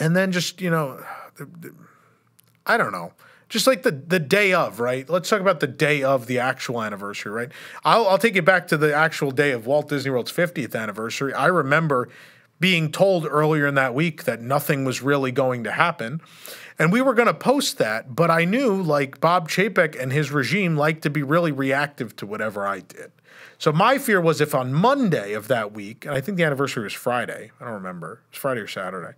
And then just, you know, I don't know, just like the day of, right? Let's talk about the day of the actual anniversary, right? I'll take you back to the actual day of Walt Disney World's 50th anniversary. I remember being told earlier in that week that nothing was really going to happen. And we were going to post that, but I knew like Bob Chapek and his regime liked to be really reactive to whatever I did. So my fear was if on Monday of that week, and I think the anniversary was Friday, I don't remember, it was Friday or Saturday,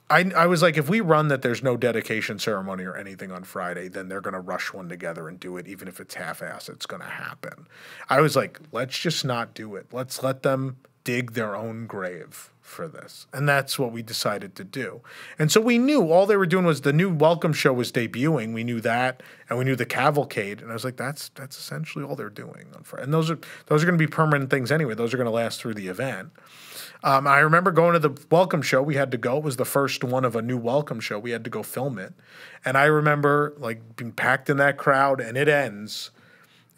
I was like, if we run that there's no dedication ceremony or anything on Friday, then they're going to rush one together and do it. Even if it's half-assed, it's going to happen. I was like, let's just not do it. Let's let them dig their own grave for this. And that's what we decided to do. And so we knew all they were doing was the new welcome show was debuting. We knew that, and we knew the cavalcade. And I was like, that's essentially all they're doing on Friday. And those are going to be permanent things anyway. Those are going to last through the event. I remember going to the welcome show. We had to go. It was the first one of a new welcome show. We had to go film it. And I remember like being packed in that crowd, and it ends.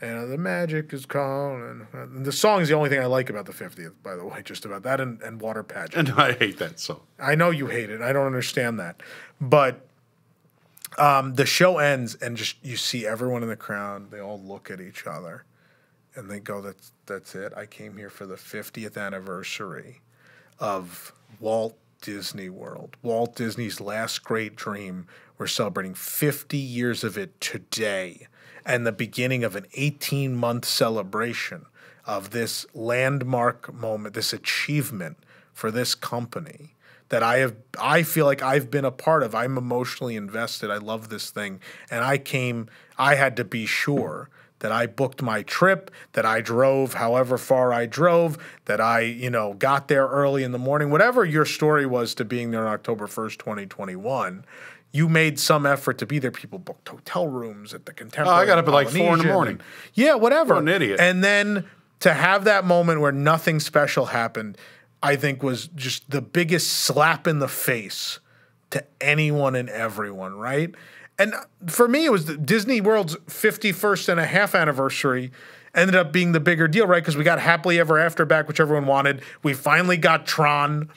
And the magic is calling. And the song is the only thing I like about the 50th, by the way, just about that and Water Pageant. And I hate that song. I know you hate it. I don't understand that. But the show ends, and just you see everyone in the crowd. They all look at each other, and they go, that's it. I came here for the 50th anniversary of Walt Disney World. Walt Disney's last great dream. We're celebrating 50 years of it today, and the beginning of an 18-month celebration of this landmark moment, this achievement for this company that I feel like I've been a part of. I'm emotionally invested. I love this thing. And I had to be sure that I booked my trip, that I drove however far I drove, that I, you know, got there early in the morning. Whatever your story was to being there on October 1st, 2021, you made some effort to be there. People booked hotel rooms at the Contemporary. I got up at like 4 in the morning. Yeah, whatever. What an idiot. And then to have that moment where nothing special happened, I think was just the biggest slap in the face to anyone and everyone, right? And for me, it was Disney World's 51st and a half anniversary ended up being the bigger deal, right? Because we got Happily Ever After back, which everyone wanted. We finally got Tron.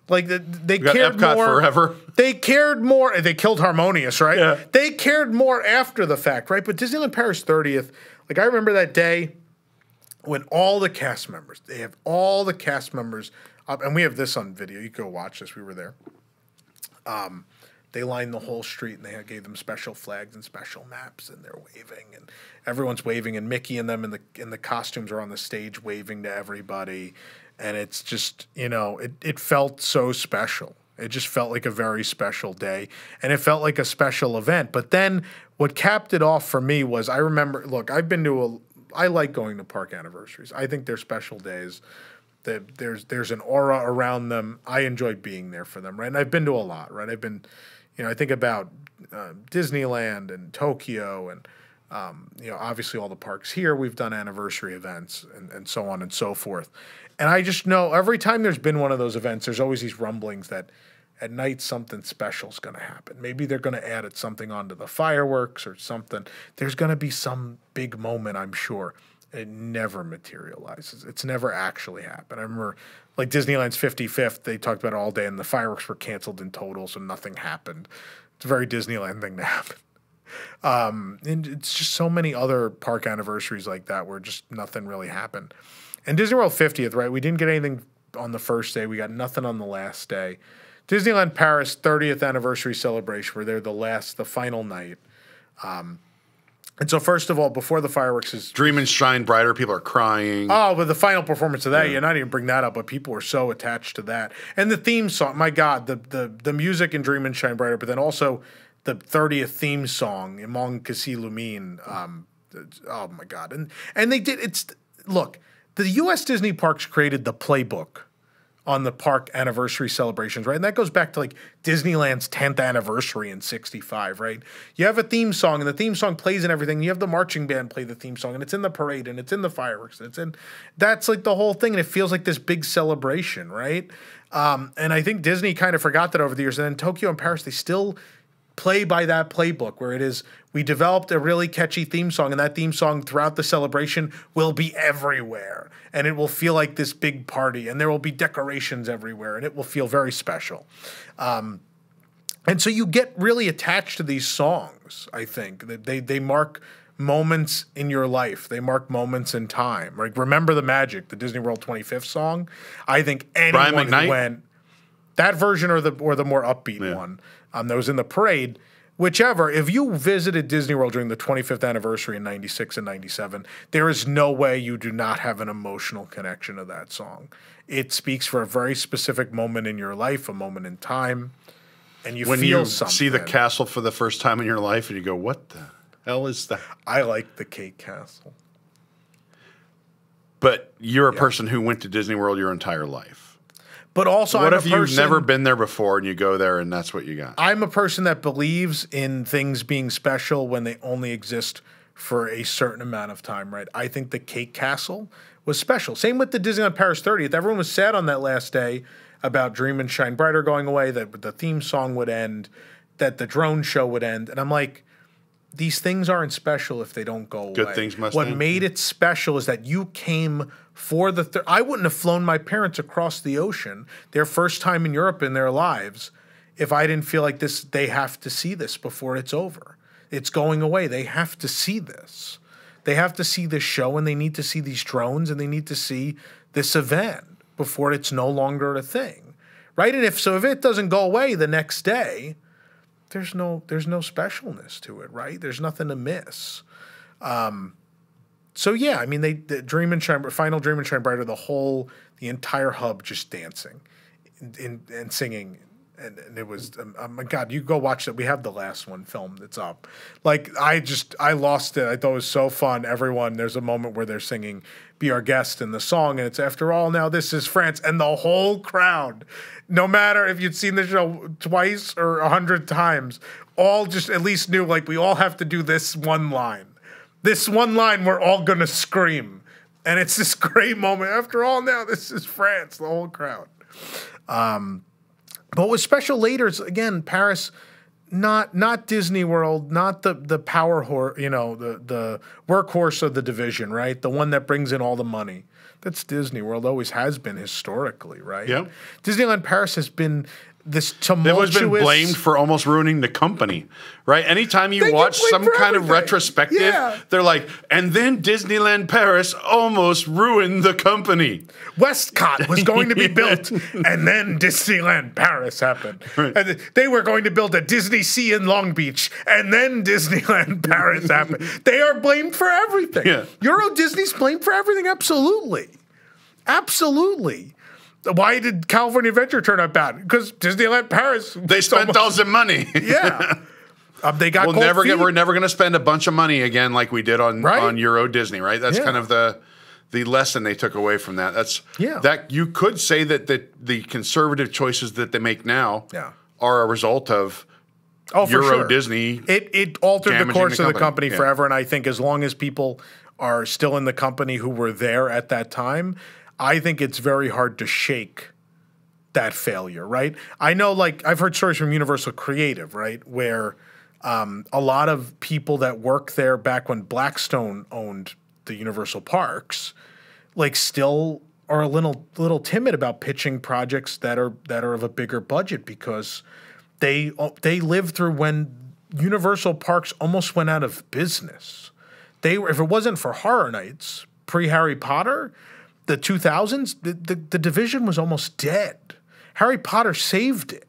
Like they cared Epcot more. Forever. They cared more. They killed Harmonious, right? Yeah. They cared more after the fact, right? But Disneyland Paris 30th, like I remember that day when all the cast members, they have all the cast members up, and we have this on video. You can go watch this. We were there. They lined the whole street, and they gave them special flags and special maps, and they're waving, and everyone's waving, and Mickey and them in the costumes are on the stage waving to everybody, and it's just, you know, it felt so special. It just felt like a very special day, and it felt like a special event. But then what capped it off for me was, I remember, look, I like going to park anniversaries. I think they're special days. There's an aura around them. I enjoy being there for them, right? And I've been to a lot, right? I've been, I think about Disneyland and Tokyo and, obviously all the parks here. We've done anniversary events and so on and so forth. And I just know every time there's been one of those events, there's always these rumblings that at night something special is going to happen. Maybe they're going to add something onto the fireworks or something. There's going to be some big moment, I'm sure. It never materializes. It's never actually happened. I remember, like Disneyland's 55th, they talked about it all day, and the fireworks were canceled in total, so nothing happened. It's a very Disneyland thing to happen. And it's just so many other park anniversaries like that where just nothing really happened. And Disney World 50th, right? We didn't get anything on the first day. We got nothing on the last day. Disneyland Paris 30th anniversary celebration, where they're the final night. And so first of all, before the fireworks is... Dream and Shine Brighter, people are crying. Oh, but the final performance of that, you're not even bring that up, but people were so attached to that. And the theme song, my God, the music in Dream and Shine Brighter, but then also the 30th theme song, Mon Cassis Lumine. Oh, my God. And they did... Look, the U.S. Disney parks created the playbook on the park anniversary celebrations, right? And that goes back to like Disneyland's 10th anniversary in 65, right? You have a theme song, and the theme song plays and everything. You have the marching band play the theme song, and it's in the parade, and it's in the fireworks, and that's like the whole thing, and it feels like this big celebration, right? And I think Disney kind of forgot that over the years. And then Tokyo and Paris, they still play by that playbook where it is, we developed a really catchy theme song, and that theme song throughout the celebration will be everywhere, and it will feel like this big party, and there will be decorations everywhere, and it will feel very special. And so you get really attached to these songs, I think. They mark moments in your life. They mark moments in time. Like Remember the Magic, the Disney World 25th song. I think anyone who went, that version or the more upbeat one, that was in the parade, whichever, if you visited Disney World during the 25th anniversary in 96 and 97, there is no way you do not have an emotional connection to that song. It speaks for a very specific moment in your life, a moment in time, and you feel something. When you see the castle for the first time in your life and you go, what the hell is that? I like the Cake Castle. But you're a person who went to Disney World your entire life. But also, what if you've never been there before and you go there and that's what you got? I'm a person that believes in things being special when they only exist for a certain amount of time, right? I think the Cake Castle was special. Same with the Disneyland Paris 30th. Everyone was sad on that last day about Dream and Shine Brighter going away, that the theme song would end, that the drone show would end. And I'm like, these things aren't special if they don't go away. Good things must end. What made it special is that you came for the... I wouldn't have flown my parents across the ocean, their first time in Europe in their lives, if I didn't feel like this. They have to see this before it's over. It's going away. They have to see this. They have to see this show, and they need to see these drones, and they need to see this event before it's no longer a thing, right? And if it doesn't go away the next day, there's no specialness to it, right? There's nothing to miss. So yeah, I mean, the Dream and Shine, final Dream and Shine Brighter, the entire hub just dancing and singing, and it was, oh my God, you go watch it. We have the last one filmed. It's up. Like I lost it. I thought it was so fun. Everyone, there's a moment where they're singing "Be Our Guest" in the song, and it's "After All, Now This Is France," and the whole crowd, no matter if you'd seen the show twice or 100 times, all just at least knew, like, we all have to do this one line. This one line we're all going to scream. And it's this great moment. After all, now this is France, the whole crowd. But what was special later is, again, Paris, not Disney World, not the power horse, the workhorse of the division, right? The one that brings in all the money. That's Disney World, always has been historically, right? Yeah. Disneyland Paris has been this tumultuous... They've been blamed for almost ruining the company, right? Anytime you watch some kind of retrospective, they're like, and then Disneyland Paris almost ruined the company. Westcott was going to be built, and then Disneyland Paris happened. Right. And they were going to build a Disney Sea in Long Beach, and then Disneyland Paris happened. They are blamed for everything. Yeah. Euro Disney's blamed for everything, absolutely. Absolutely. Why did California Adventure turn out bad? Because Disneyland Paris... They spent all the money. Yeah. They got we're never going to spend a bunch of money again like we did on Euro Disney, right? That's kind of the the lesson they took away from that. Yeah. That you could say that the conservative choices that they make now Yeah. are a result of for Euro sure. Disney. It altered the course of the company Yeah. forever, and I think as long as people are still in the company who were there at that time, I think it's very hard to shake that failure, right? I know, like, I've heard stories from Universal Creative, right, where a lot of people that worked there back when Blackstone owned the Universal Parks, like, still are a little timid about pitching projects that are of a bigger budget because they lived through when Universal Parks almost went out of business. If it wasn't for Horror Nights pre-Harry Potter, the 2000s, the division was almost dead. Harry Potter saved it.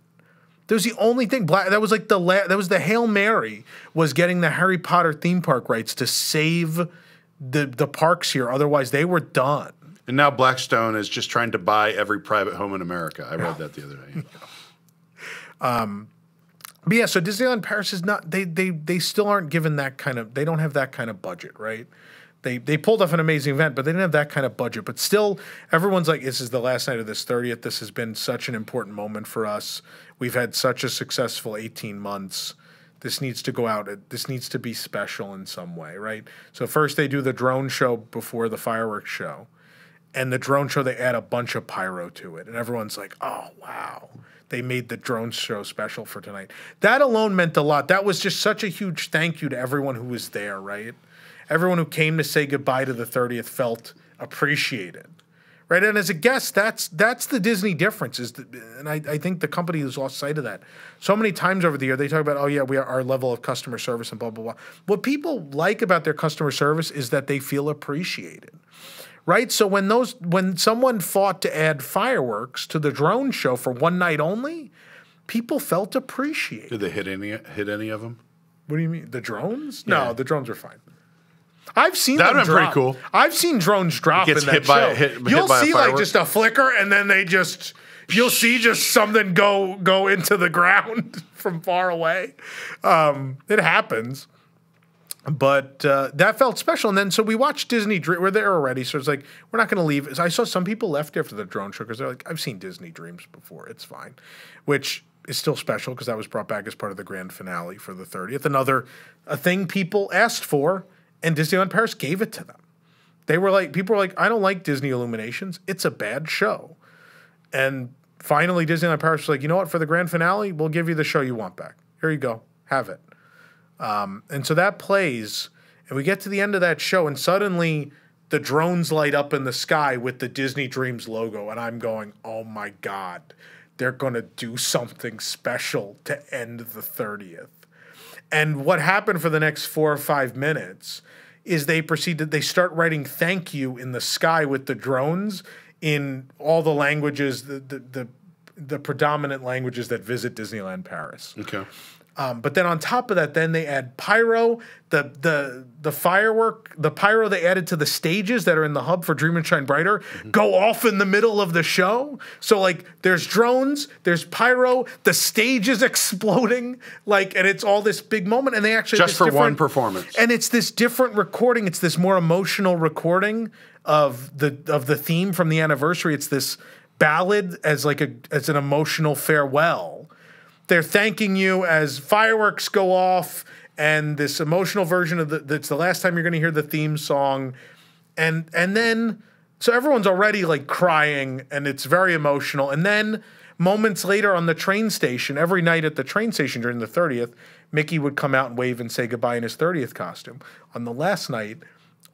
That was the only thing. That was like that was the Hail Mary, was getting the Harry Potter theme park rights to save the parks here. Otherwise, they were done. And now Blackstone is just trying to buy every private home in America. I read that the other day. But yeah, so Disneyland Paris is not. They still aren't given that kind of. They don't have that kind of budget, right? They pulled off an amazing event, but they didn't have that kind of budget. But still, everyone's like, this is the last night of this 30th. This has been such an important moment for us. We've had such a successful 18 months. This needs to go out. This needs to be special in some way, right? So first they do the drone show before the fireworks show. And the drone show, they add a bunch of pyro to it. And everyone's like, oh, wow. They made the drone show special for tonight. That alone meant a lot. That was just such a huge thank you to everyone who was there, right? Everyone who came to say goodbye to the 30th felt appreciated, right? And as a guest, that's the Disney difference. And I think the company has lost sight of that. So many times over the year, they talk about, oh, yeah, our level of customer service and blah, blah, blah. What people like about their customer service is that they feel appreciated, right? So when someone fought to add fireworks to the drone show for one night only, people felt appreciated. Did they hit any of them? What do you mean? The drones? Yeah. No, the drones were fine. I've seen that them drop. Pretty cool. I've seen drones drop in that show. You'll see like just a flicker, and then you'll see just something go into the ground from far away. It happens, but that felt special. And then so we watched Disney. We're there already, so it's like we're not going to leave. I saw some people left after the drone show because they're like, I've seen Disney Dreams before. It's fine, which is still special because that was brought back as part of the grand finale for the 30th. A thing people asked for. And Disneyland Paris gave it to them. People were like, I don't like Disney Illuminations. It's a bad show. And finally, Disneyland Paris was like, you know what? For the grand finale, we'll give you the show you want back. Here you go. Have it. And so that plays, and we get to the end of that show, and suddenly the drones light up in the sky with the Disney Dreams logo. And I'm going, oh my God, they're going to do something special to end the 30th. And what happened for the next 4 or 5 minutes is they start writing thank you in the sky with the drones in all the languages, the predominant languages that visit Disneyland Paris. Okay. But then on top of that, then they add pyro, the firework, the pyro they added to the stages that are in the hub for Dream and Shine Brighter go off in the middle of the show. So like there's drones, there's pyro, the stage is exploding, like, and it's all this big moment. And they actually just for one performance. And it's this different recording. It's this more emotional recording of the theme from the anniversary. It's this ballad as an emotional farewell. They're thanking you as fireworks go off, and this emotional version of that's the last time you're going to hear the theme song, and then so everyone's already like crying, and it's very emotional. And then moments later on the train station, every night at the train station during the 30th, Mickey would come out and wave and say goodbye in his 30th costume. On the last night,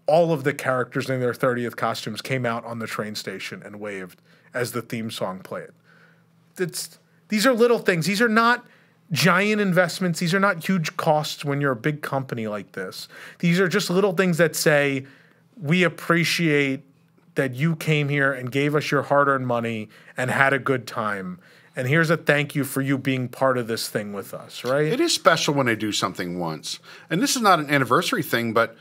all of the characters in their 30th costumes came out on the train station and waved as the theme song played. These are little things. These are not giant investments. These are not huge costs when you're a big company like this. These are just little things that say, we appreciate that you came here and gave us your hard-earned money and had a good time. And here's a thank you for you being part of this thing with us, right? It is special when they do something once. And this is not an anniversary thing, but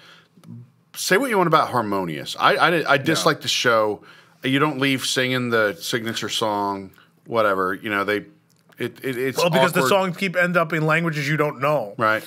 say what you want about Harmonious. I dislike the show. You don't leave singing the signature song, whatever. You know, it's because awkward. the songs end up in languages you don't know. Right.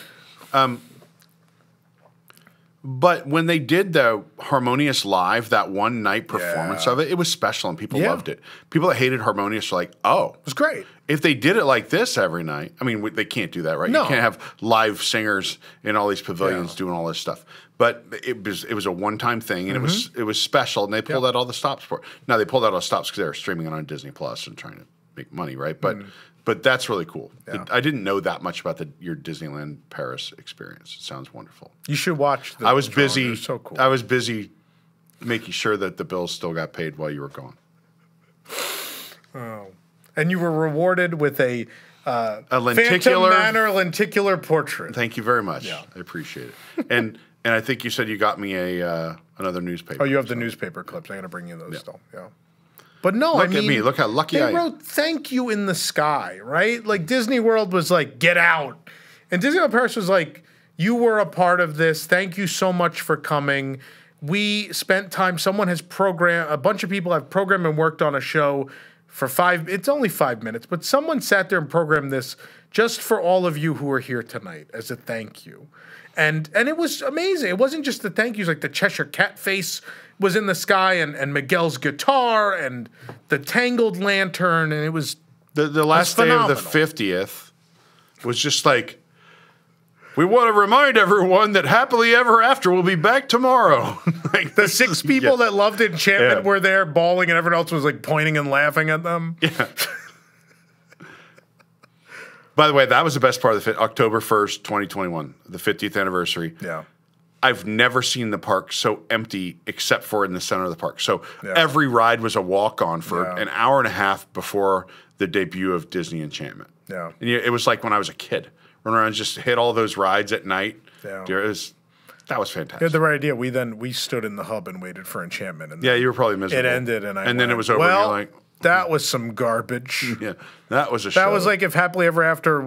But when they did the Harmonious Live, that one night performance of it, it was special and people loved it. People that hated Harmonious were like, oh. It was great. If they did it like this every night, I mean, they can't do that, right? No. You can't have live singers in all these pavilions doing all this stuff. But it was a one-time thing, and it was special, and they pulled out all the stops for it. Now, they pulled out all the stops because they were streaming it on Disney Plus and trying to make money, right? But that's really cool. Yeah. I didn't know that much about your Disneyland Paris experience. It sounds wonderful. You should watch the I was busy. It was so cool. I was busy making sure that the bills still got paid while you were gone. Oh. And you were rewarded with a lenticular Phantom Manor lenticular portrait. Thank you very much. Yeah. I appreciate it. And I think you said you got me another newspaper. Oh, you have the newspaper clips. I got to bring you those still. Yeah. But no, look at me. Look how lucky I am. They wrote "Thank you" in the sky, right? Like Disney World was like, "Get out," and Disneyland Paris was like, "You were a part of this. Thank you so much for coming. We spent time. Someone has programmed. A bunch of people have programmed and worked on a show for 5. It's only 5 minutes, but someone sat there and programmed this just for all of you who are here tonight as a thank you." And it was amazing. It wasn't just the thank yous, like the Cheshire Cat face was in the sky and Miguel's guitar and the Tangled Lantern, and it was the last day of the 50th was just like, we want to remind everyone that Happily Ever After will be back tomorrow. Like the 6 people that loved Enchantment were there bawling, and everyone else was like pointing and laughing at them. Yeah. By the way, that was the best part of October 1st, 2021, the 50th anniversary. Yeah. I've never seen the park so empty except for in the center of the park. So every ride was a walk-on for an hour and a half before the debut of Disney Enchantment. Yeah. And it was like when I was a kid. Run around and just hit all those rides at night. Yeah. That was fantastic. You had the right idea. We stood in the hub and waited for Enchantment. And you were probably miserable. It ended, and then it was over. Well, and you're like, that was some garbage. Yeah, that was a show. That was like if Happily Ever After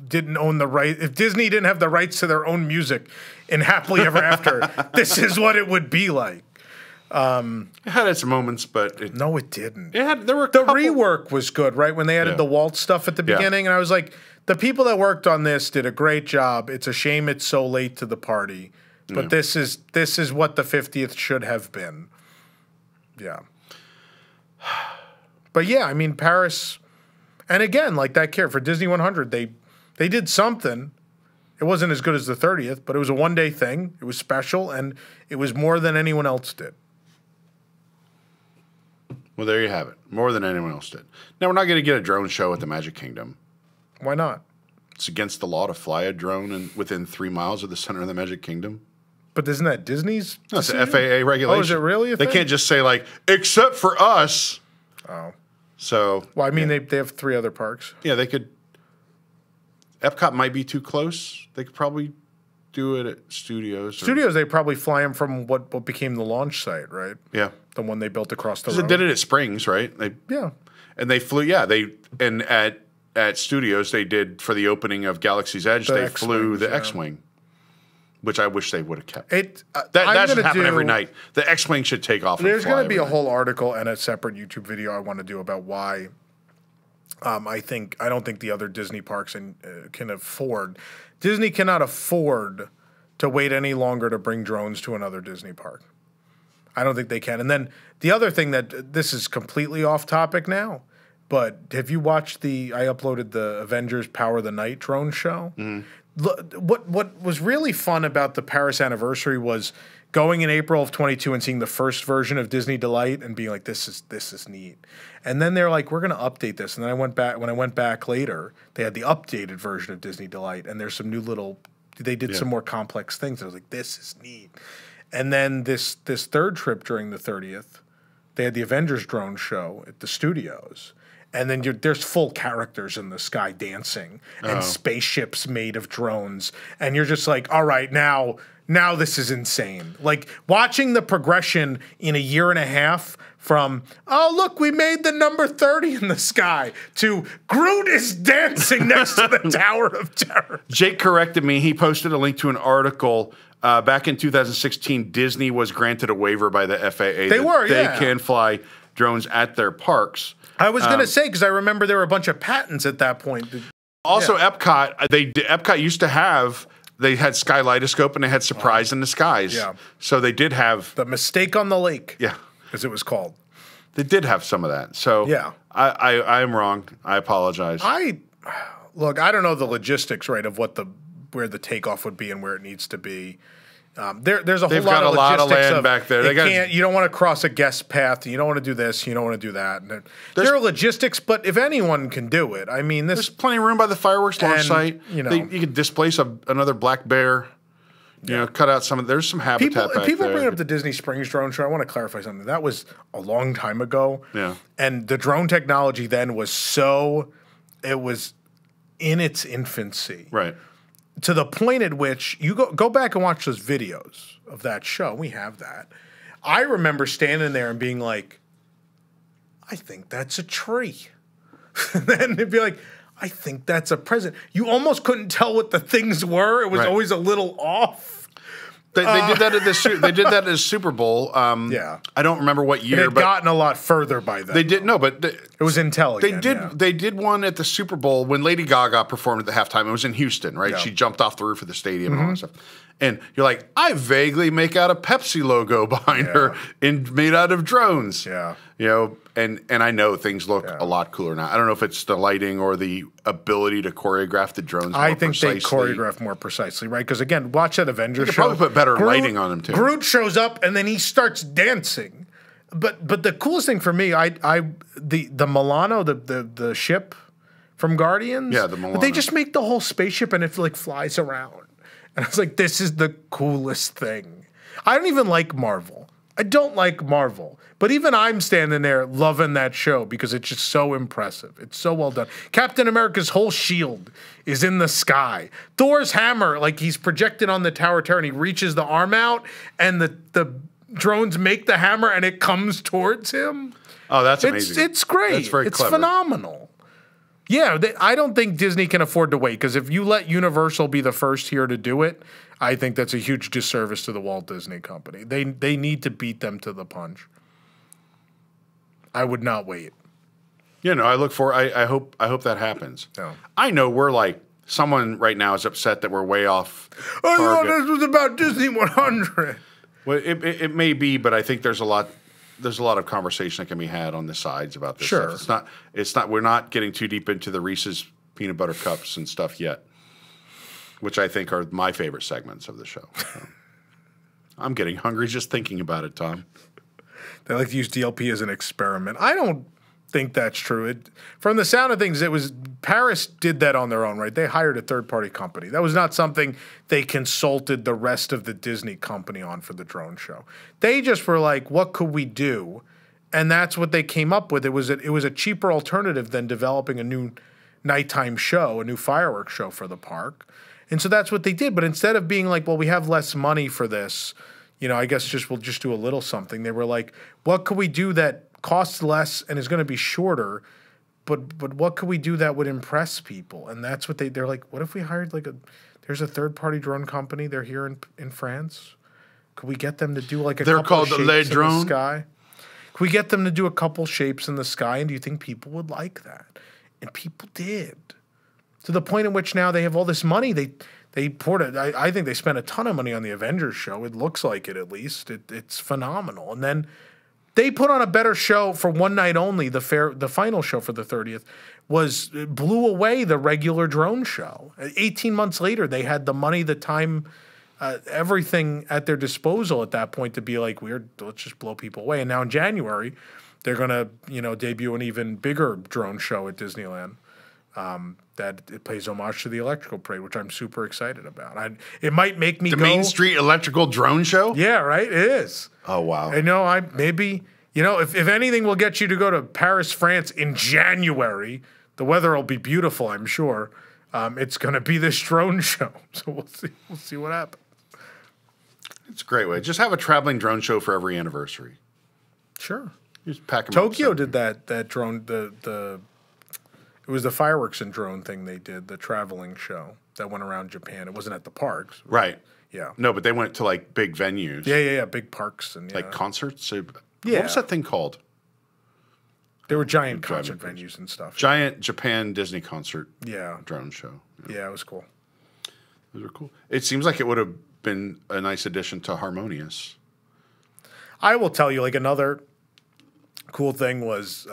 didn't own the right. If Disney didn't have the rights to their own music in Happily Ever After, this is what it would be like. It had its moments, but no, it didn't. There were the rework was good, right? When they added the Walt stuff at the beginning, and I was like, the people that worked on this did a great job. It's a shame it's so late to the party, but this is what the 50th should have been. Yeah. But yeah, I mean Paris, and again, like that for Disney100, they did something. It wasn't as good as the 30th, but it was a one-day thing. It was special, and it was more than anyone else did. Well, there you have it. More than anyone else did. Now, we're not going to get a drone show at the Magic Kingdom. Why not? It's against the law to fly a drone within 3 miles of the center of the Magic Kingdom. But isn't that Disney's No, it's a FAA regulation. Oh, is it really a thing? They can't just say, like, except for us. Oh. So. Well, I mean, they have 3 other parks. Yeah, they could. Epcot might be too close. They could probably do it at Studios. Studios, they probably fly them from what became the launch site, right? Yeah. The one they built across the road. They did it at Springs, right? And they flew, and at Studios, they did, for the opening of Galaxy's Edge, they flew the X-Wing, which I wish they would have kept. That should happen every night. The X-Wing should take off. There's going to be a whole article and a separate YouTube video I want to do about why I don't think the other Disney parks can afford. Disney cannot afford to wait any longer to bring drones to another Disney park. I don't think they can. And then the other thing this is completely off topic now, but have you watched I uploaded the Avengers Power of the Night drone show? What was really fun about the Paris anniversary was going in April of 22 and seeing the first version of Disney Delight and being like, this is neat. And then they're like, we're going to update this. And then when I went back later, they had the updated version of Disney Delight, and there's some new they did some more complex things. I was like, this is neat. And then this third trip during the 30th, they had the Avengers drone show at the studios. And then there's full characters in the sky dancing and spaceships made of drones. And you're just like, all right, now this is insane. Like watching the progression in a year and a half from, oh, look, we made the number 30 in the sky to Groot is dancing next to the Tower of Terror. Jake corrected me. He posted a link to an article. Back in 2016, Disney was granted a waiver by the FAA. They can fly drones at their parks. I was going to say, because I remember there were a bunch of patents at that point. Also, Epcot, Epcot used to have they had Skylightoscope and they had Surprise in the Skies. Yeah. So they did have The Mistake on the Lake. Yeah. As it was called. They did have some of that. So yeah. I am wrong. I apologize. Look, I don't know the logistics, right, of where the takeoff would be and where it needs to be. There's a whole lot of logistics. They've got a lot of land back there. You don't want to cross a guest path. You don't want to do this. You don't want to do that. And there are logistics, but if anyone can do it, I mean, there's plenty of room by the fireworks launch site. You could displace another black bear. You know, cut out there's some habitat back people there. bring up the Disney Springs drone show. I want to clarify something. That was a long time ago. Yeah. And the drone technology then was it was in its infancy. Right. To the point at which you go back and watch those videos of that show. We have that. I remember standing there and being like, I think that's a tree. And then it'd be like, I think that's a present. You almost couldn't tell what the things were. It was always a little off. They did that at they did that at the Super Bowl. Yeah, I don't remember what year. It had gotten a lot further by then. They did but it was Intel. They did one at the Super Bowl when Lady Gaga performed at the halftime. It was in Houston, right? Yeah. She jumped off the roof of the stadium and all that stuff. And you're like, I vaguely make out a Pepsi logo behind her made out of drones. Yeah. You know, and I know things look a lot cooler now. I don't know if it's the lighting or the ability to choreograph the drones more precisely. They choreograph more precisely, right? Because again, watch that Avengers show. Probably put better lighting on them too. Groot shows up and then he starts dancing. But the coolest thing for me, the Milano, the ship from Guardians. Yeah, the Milano. But they just make the whole spaceship and it like flies around. And I was like, this is the coolest thing. I don't even like Marvel. I don't like Marvel. But even I'm standing there loving that show because it's just so impressive. It's so well done. Captain America's whole shield is in the sky. Thor's hammer, like he's projected on the Tower of Terror and he reaches the arm out and the drones make the hammer and it comes towards him. Oh, that's amazing. It's great. That's very clever. It's phenomenal. Yeah, I don't think Disney can afford to wait because if you let Universal be the first here to do it, I think that's a huge disservice to the Walt Disney Company. They need to beat them to the punch. I would not wait. You know, I hope that happens. No. I know we're like someone right now is upset that we're way off. Oh, no, this was about Disney100. Well, it may be, but I think there's a lot of conversation that can be had on the sides about this stuff. It's not we're not getting too deep into the Reese's peanut butter cups and stuff yet, which I think are my favorite segments of the show. So. I'm getting hungry just thinking about it, Tom. They like to use DLP as an experiment. I don't think that's true. From the sound of things, Paris did that on their own, right? They hired a third-party company. That was not something they consulted the rest of the Disney company on for the drone show. They just were like, what could we do? And that's what they came up with. It was a cheaper alternative than developing a new nighttime show, a new fireworks show for the park. And so that's what they did. But instead of being like, well, we have less money for this, you know, I guess we'll just do a little something. They were like, what could we do that costs less and is going to be shorter, but what could we do that would impress people? And that's what they're like, what if we hired there's a third-party drone company, they're here in France. Could we get them to do like they're couple called shapes Le in Drone? the sky? Could we get them to do a couple shapes in the sky? And do you think people would like that? And people did. To the point in which now they have all this money. They poured it. I think they spent a ton of money on the Avengers show. It looks like it, at least. It's phenomenal. And then they put on a better show for one night only. The final show for the 30th blew away the regular drone show. 18 months later, they had the money, the time, everything at their disposal at that point to be like, let's just blow people away. And now in January, they're going to debut an even bigger drone show at Disneyland. That it pays homage to the Electrical Parade, which I'm super excited about. It might make me the Main Street Electrical Drone Show? Yeah, right? It is. Oh, wow. I know. If anything will get you to go to Paris, France in January, the weather will be beautiful, I'm sure. It's going to be this drone show. So we'll see. We'll see what happens. It's a great way. Just have a traveling drone show for every anniversary. Sure. Just pack them Tokyo up did that drone, it was the fireworks and drone thing they did, the traveling show that went around Japan. It wasn't at the parks. Right. Yeah. No, but they went to like big venues. Yeah. Big parks and like concerts. So, yeah. What was that thing called? There were giant concert venues and stuff. Giant Japan Disney concert. Yeah. Drone show. Yeah, it was cool. Those are cool. It seems like it would have been a nice addition to Harmonious. I will tell you, like, another cool thing was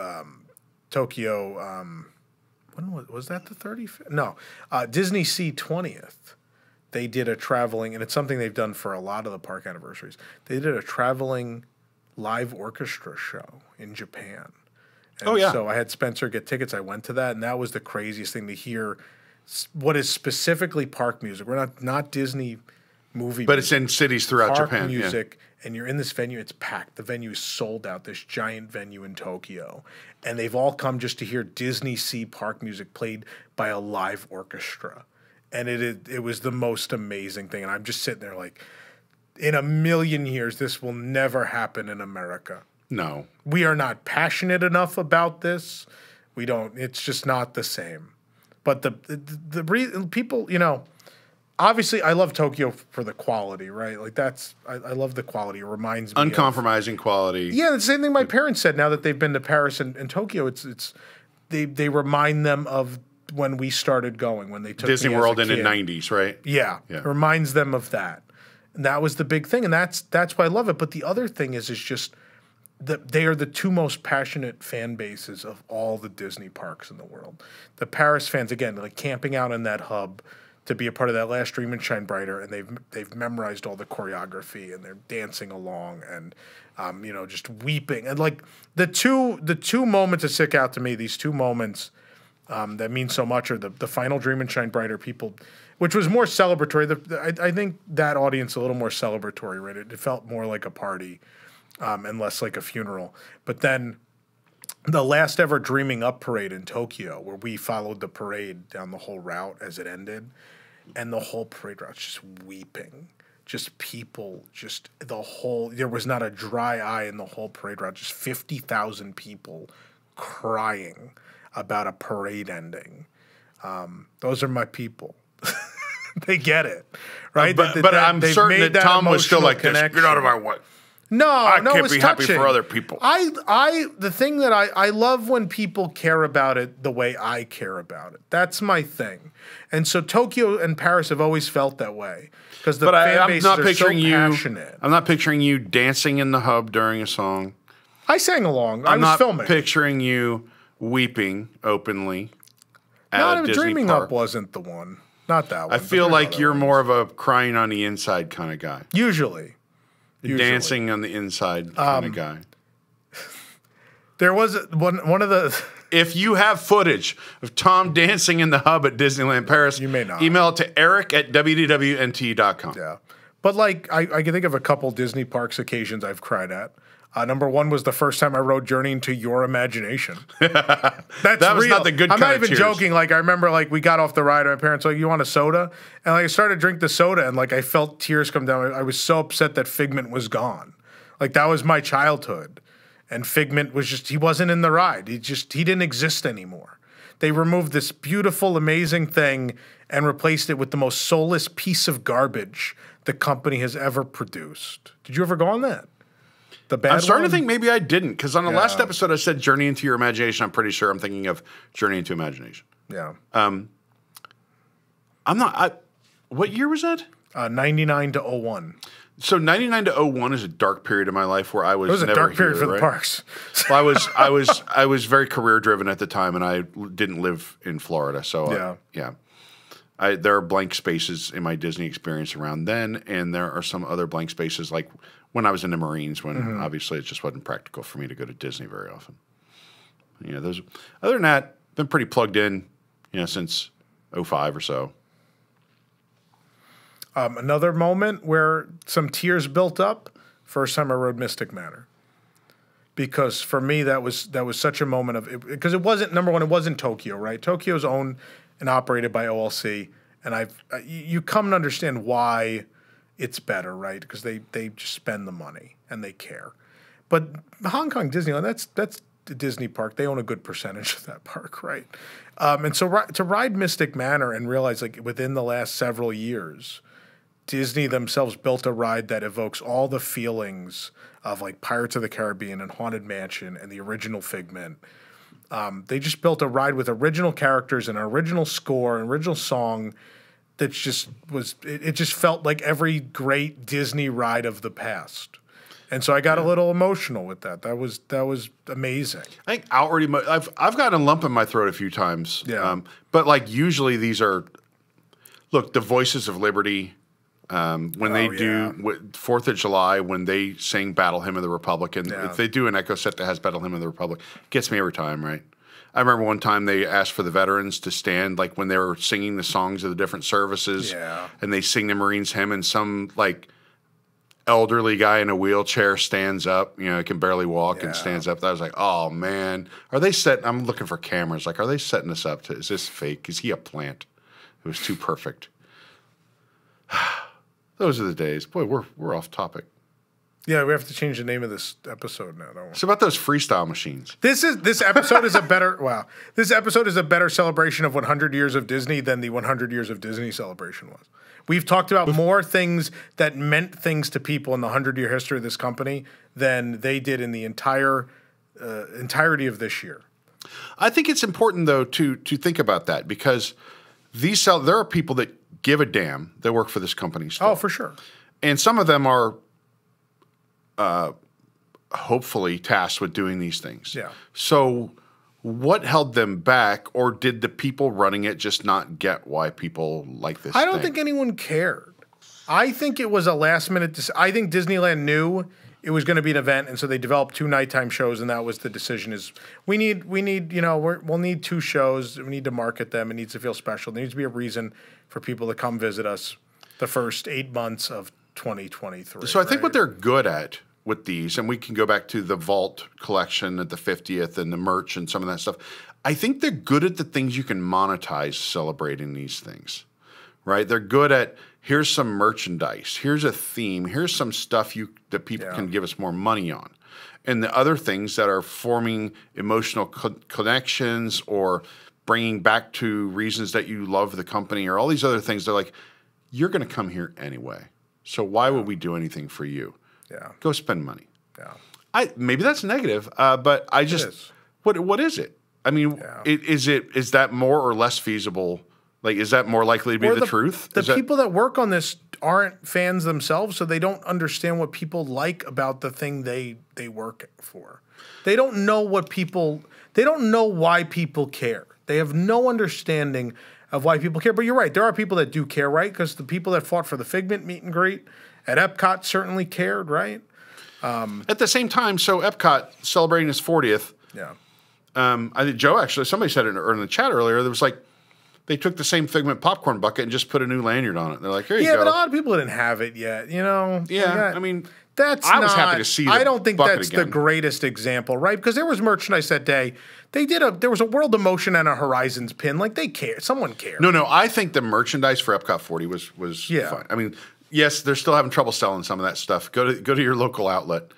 Tokyo. When was that the 35th? No, Disney Sea 20th. They did a traveling, and it's something they've done for a lot of the park anniversaries. They did a traveling live orchestra show in Japan. And so I had Spencer get tickets. I went to that, and that was the craziest thing to hear. What is specifically park music? We're not Disney movie, but it's in cities throughout park Japan. Music, and you're in this venue. It's packed. The venue is sold out. This giant venue in Tokyo, and they've all come just to hear Disney Sea park music played by a live orchestra, and it was the most amazing thing. And I'm just sitting there like, in a million years, this will never happen in America. No, we are not passionate enough about this. We don't. It's just not the same. But the people, you know, obviously I love Tokyo for the quality, right? Like I love the quality. It reminds me uncompromising quality. Yeah, the same thing my parents said. Now that they've been to Paris and Tokyo, they remind them of when we started going, when they took Disney me World as a in the kid. 90s, right? Yeah, it reminds them of that. And that was the big thing, and that's why I love it. But the other thing is just that they are the two most passionate fan bases of all the Disney parks in the world. The Paris fans, again, like camping out in that hub to be a part of that last Dream and Shine Brighter, and they've memorized all the choreography, and they're dancing along, and you know, just weeping. And like the two moments that stick out to me, these two moments that mean so much are the final Dream and Shine Brighter people, which was more celebratory. I think that audience a little more celebratory, right? It felt more like a party. And less like a funeral. But then the last ever Dreaming Up parade in Tokyo, where we followed the parade down the whole route as it ended, and the whole parade route just weeping, just people, just there was not a dry eye in the whole parade route, just 50,000 people crying about a parade ending. Those are my people. They get it, right? But I'm certain that Tom was still like this. Get out of our way. No, I can't be touching. happy for other people. The thing that I love when people care about it the way I care about it. That's my thing. And so Tokyo and Paris have always felt that way because the fan bases are so passionate. I'm not picturing you dancing in the hub during a song. I sang along. I was filming. I'm not picturing you weeping openly at a Disney Dreaming park. Up wasn't the one. Not that one. I feel like you're more of a crying on the inside kind of guy. Usually. Dancing on the inside kind of guy. There was one of the... If you have footage of Tom dancing in the hub at Disneyland Paris, you may not. Email it to eric@WDWNT.com. Yeah. But like, I can think of a couple Disney parks occasions I've cried at. Number one was the first time I rode Journey into Your Imagination. That was not the good kind of I'm not even tears. joking. Like, I remember, like, we got off the ride, and my parents were like, you want a soda? And, like, I started to drink the soda, and, like, I felt tears come down. I was so upset that Figment was gone. Like, that was my childhood. And Figment was he wasn't in the ride. He didn't exist anymore. They removed this beautiful, amazing thing and replaced it with the most soulless piece of garbage the company has ever produced. Did you ever go on that? I'm starting to think maybe I didn't, because on the last episode I said Journey into Your Imagination. I'm pretty sure I'm thinking of Journey into Imagination. Yeah. I'm not. What year was that? 99 to 01. So 99 to 01 is a dark period of my life where I was. It was a dark period for the parks. Well, I was very career driven at the time, and I didn't live in Florida. So there are blank spaces in my Disney experience around then, and there are some other blank spaces like when I was in the Marines, when obviously it just wasn't practical for me to go to Disney very often. You know, other than that, been pretty plugged in, you know, since 05 or so. Another moment where some tears built up, first time I rode Mystic Manor. Because for me, that was such a moment of, because it wasn't, number one, it wasn't Tokyo, right? Tokyo's owned and operated by OLC, and you come to understand why it's better, right? Because they just spend the money and they care. But Hong Kong Disneyland, that's the Disney park. They own a good percentage of that park, right? And so to ride Mystic Manor and realize, like, within the last several years, Disney themselves built a ride that evokes all the feelings of, like, Pirates of the Caribbean and Haunted Mansion and the original Figment. They just built a ride with original characters and an original score, an original song that just was. It just felt like every great Disney ride of the past. And so I got a little emotional with that. That was amazing. I think outward I've gotten a lump in my throat a few times. Yeah. But like usually these are, look, the Voices of Liberty, when they do 4th of July, when they sing Battle Hymn of the Republic, and if they do an echo set that has Battle Hymn of the Republic, it gets me every time, right? I remember one time they asked for the veterans to stand, like when they were singing the songs of the different services, and they sing the Marines hymn, and some like elderly guy in a wheelchair stands up, you know, he can barely walk and stands up. I was like, oh man, are they setting? I'm looking for cameras. Like, are they setting us up to? Is this fake? Is he a plant? It was too perfect. Those are the days. Boy, we're off topic. Yeah, we have to change the name of this episode now, don't we? It's about those freestyle machines. This episode is a better This episode is a better celebration of 100 years of Disney than the 100 years of Disney celebration was. We've talked about more things that meant things to people in the 100-year history of this company than they did in the entirety of this year. I think it's important though to think about that, because there are people that give a damn that work for this company still. Oh, for sure. And some of them are hopefully tasked with doing these things. Yeah. So what held them back, or did the people running it just not get why people like this I don't think anyone cared. I think it was a last-minute I think Disneyland knew it was going to be an event, and so they developed 2 nighttime shows, and that was the decision is we need you know, we'll need 2 shows. We need to market them. It needs to feel special. There needs to be a reason for people to come visit us the first 8 months of 2023. So I think what they're good at with these, and we can go back to the Vault collection at the 50th and the merch and some of that stuff. I think they're good at the things you can monetize celebrating these things, right? They're good at, here's some merchandise, here's a theme, here's some stuff that people can give us more money on. And the other things that are forming emotional connections or bringing back to reasons that you love the company or all these other things, they're like, you're going to come here anyway. So why would we do anything for you? Yeah. Go spend money. Yeah. Maybe that's negative, but I just what is it? I mean, is that more or less feasible? Like, is that more likely to be the truth? The people that work on this aren't fans themselves, so they don't understand what people like about the thing they work for. They don't know they don't know why people care. They have no understanding of why people care. But you're right, there are people that do care, right? Because the people that fought for the Figment meet and greet at Epcot certainly cared, right? At the same time, so Epcot celebrating its 40th. Yeah. I think Joe actually, somebody said it in the chat earlier, there was like, they took the same Figment popcorn bucket and just put a new lanyard on it. They're like, here you go. Yeah, but a lot of people didn't have it yet, you know? Yeah, I mean, I was happy to see I don't think that's again. the greatest example, right? Because there was merchandise that day. There was a World of Motion and a Horizons pin. Like, they cared. Someone cared. No, I think the merchandise for Epcot 40 was fine. I mean, yes, they're still having trouble selling some of that stuff. Go to your local outlet.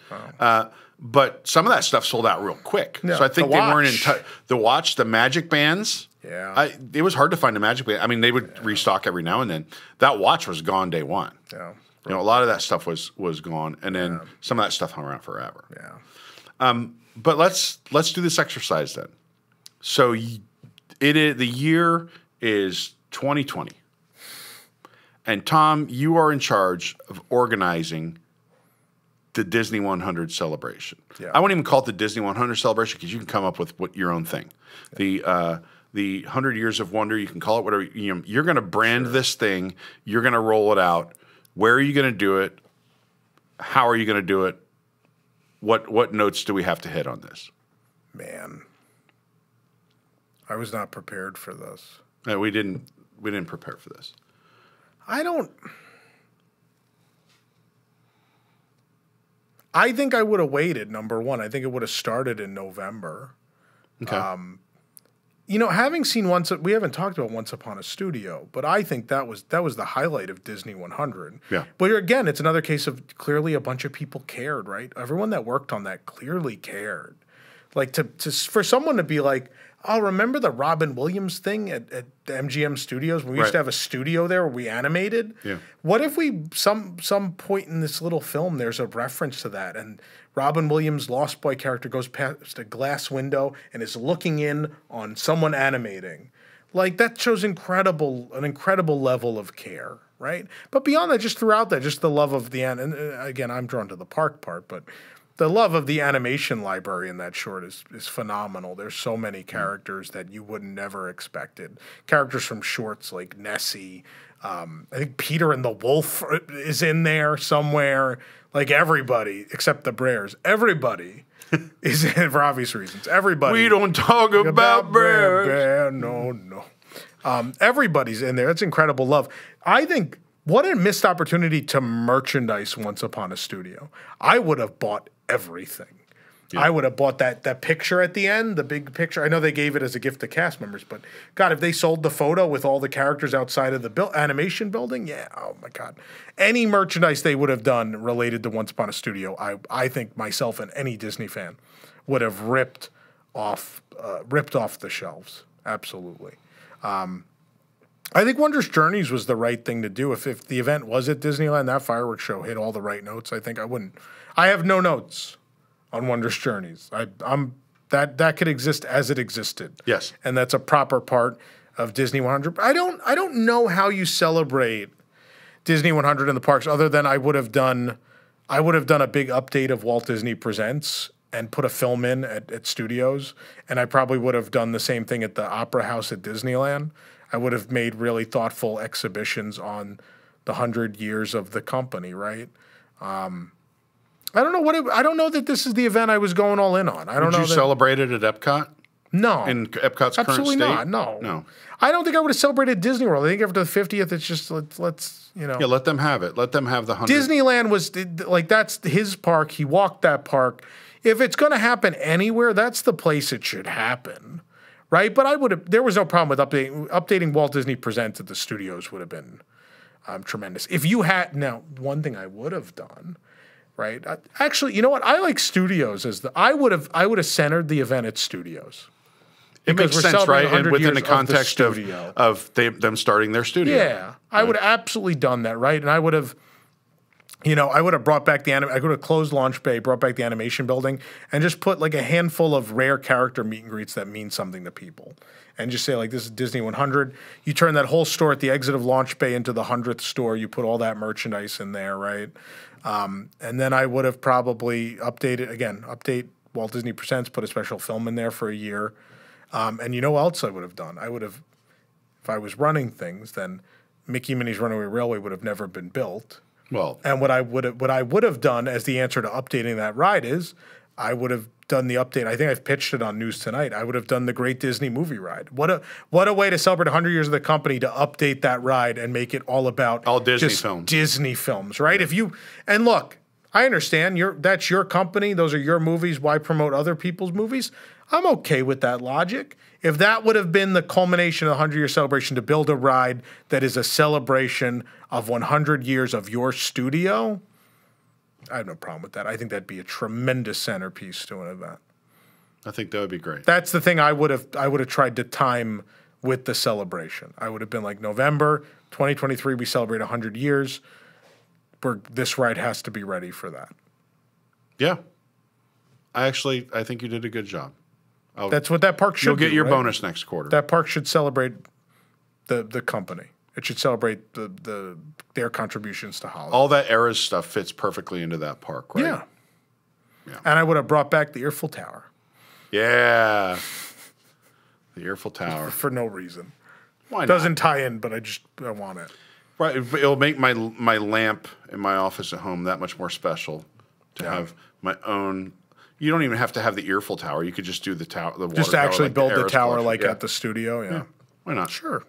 But some of that stuff sold out real quick. Yeah, so I think they weren't in touch. The watch, the magic bands. Yeah. It was hard to find a magic band. I mean, they would restock every now and then. That watch was gone day one. Yeah. You know, a lot of that stuff was gone, and then some of that stuff hung around forever. Yeah. But let's do this exercise then. So the year is 2020. And Tom, you are in charge of organizing the Disney 100 celebration. Yeah. I won't even call it the Disney 100 celebration because you can come up with your own thing. Yeah. The 100 Years of Wonder, you can call it whatever. You're going to brand this thing. You're going to roll it out. Where are you going to do it? How are you going to do it? What notes do we have to hit on this? Man, I was not prepared for this. No, we didn't prepare for this. I think I would have waited, number one. I think it would have started in November. Okay. You know, having seen we haven't talked about Once Upon a Studio, but I think that was the highlight of Disney 100. Yeah. But again, it's another case of clearly a bunch of people cared, right? Everyone that worked on that clearly cared. Like for someone to be like, oh, remember the Robin Williams thing at the MGM Studios when we used to have a studio there where we animated? Yeah. What if we some point in this little film there's a reference to that, and Robin Williams' Lost Boy character goes past a glass window and is looking in on someone animating? Like, that shows an incredible level of care, right? But beyond that, just throughout that, just the love of and again, I'm drawn to the park part, but the love of the animation library in that short is phenomenal. There's so many characters that you would never expected. Characters from shorts like Nessie. I think Peter and the Wolf is in there somewhere. Like, everybody, except the Brers. Everybody is in, for obvious reasons. Everybody. We don't talk about Bear. No. Everybody's in there. It's incredible love. I think, what a missed opportunity to merchandise Once Upon a Studio. I would have bought everything. Yeah. I would have bought that picture at the end, the big picture. I know they gave it as a gift to cast members, but God, if they sold the photo with all the characters outside of the animation building, yeah, oh my God. Any merchandise they would have done related to Once Upon a Studio, I think myself and any Disney fan would have ripped off the shelves. Absolutely. I think Wondrous Journeys was the right thing to do. If the event was at Disneyland, that fireworks show hit all the right notes. I think I have no notes on Wondrous Journeys. That could exist as it existed. Yes. And that's a proper part of Disney100. I don't know how you celebrate Disney100 in the parks other than I would have done a big update of Walt Disney Presents and put a film in at studios, and I probably would have done the same thing at the Opera House at Disneyland. I would have made really thoughtful exhibitions on the 100 years of the company, right? I don't know that this is the event I was going all in on. Would you celebrate it at Epcot? No. In Epcot's absolutely current state? Not. No. No. I don't think I would have celebrated Disney World. I think after the 50th, it's just let's Yeah, let them have it. Let them have the 100. Disneyland was like, that's his park. He walked that park. If it's going to happen anywhere, that's the place it should happen, right? But there was no problem with updating Walt Disney Presents at the studios would have been tremendous. If you had, now, one thing I would have done, right? Actually, you know what? I like studios I would have centered the event at studios. It makes sense, right? And within the context of them starting their studio. Yeah. I would have absolutely done that, right? And I would have, I would have brought back I would have closed Launch Bay, brought back the animation building, and just put like a handful of rare character meet and greets that mean something to people. And just say, like, this is Disney100. You turn that whole store at the exit of Launch Bay into the 100th store. You put all that merchandise in there, right? And then I would have probably update Walt Disney Presents, put a special film in there for a year. And you know what else I would have done? I would have, if I was running things, then Mickey and Minnie's Runaway Railway would have never been built. Well, and what I would have done as the answer to updating that ride is I would have done the update. I think I've pitched it on News Tonight. I would have done the Great Disney Movie Ride. What a way to celebrate 100 years of the company to update that ride and make it all about all Disney films. Disney films, right? And look, I understand that's your company. Those are your movies. Why promote other people's movies? I'm okay with that logic. If that would have been the culmination of the 100-year celebration to build a ride that is a celebration of 100 years of your studio, I have no problem with that. I think that'd be a tremendous centerpiece to an event. I think that would be great. That's the thing I would have tried to time with the celebration. I would have been like, November 2023, we celebrate 100 years. This ride has to be ready for that. Yeah. I think you did a good job. That's what that park should do. You'll get your bonus next quarter. That park should celebrate the company. It should celebrate their contributions to Hollywood. All that era stuff fits perfectly into that park, right? Yeah. And I would have brought back the Eiffel Tower. Yeah. The Eiffel Tower. For no reason. Why not? Doesn't tie in, but I want it. Right. It'll make my lamp in my office at home that much more special to have my own. You don't even have to have the Eiffel Tower. You could just do the tower. Just actually build the tower at the studio. Yeah. Why not? Sure.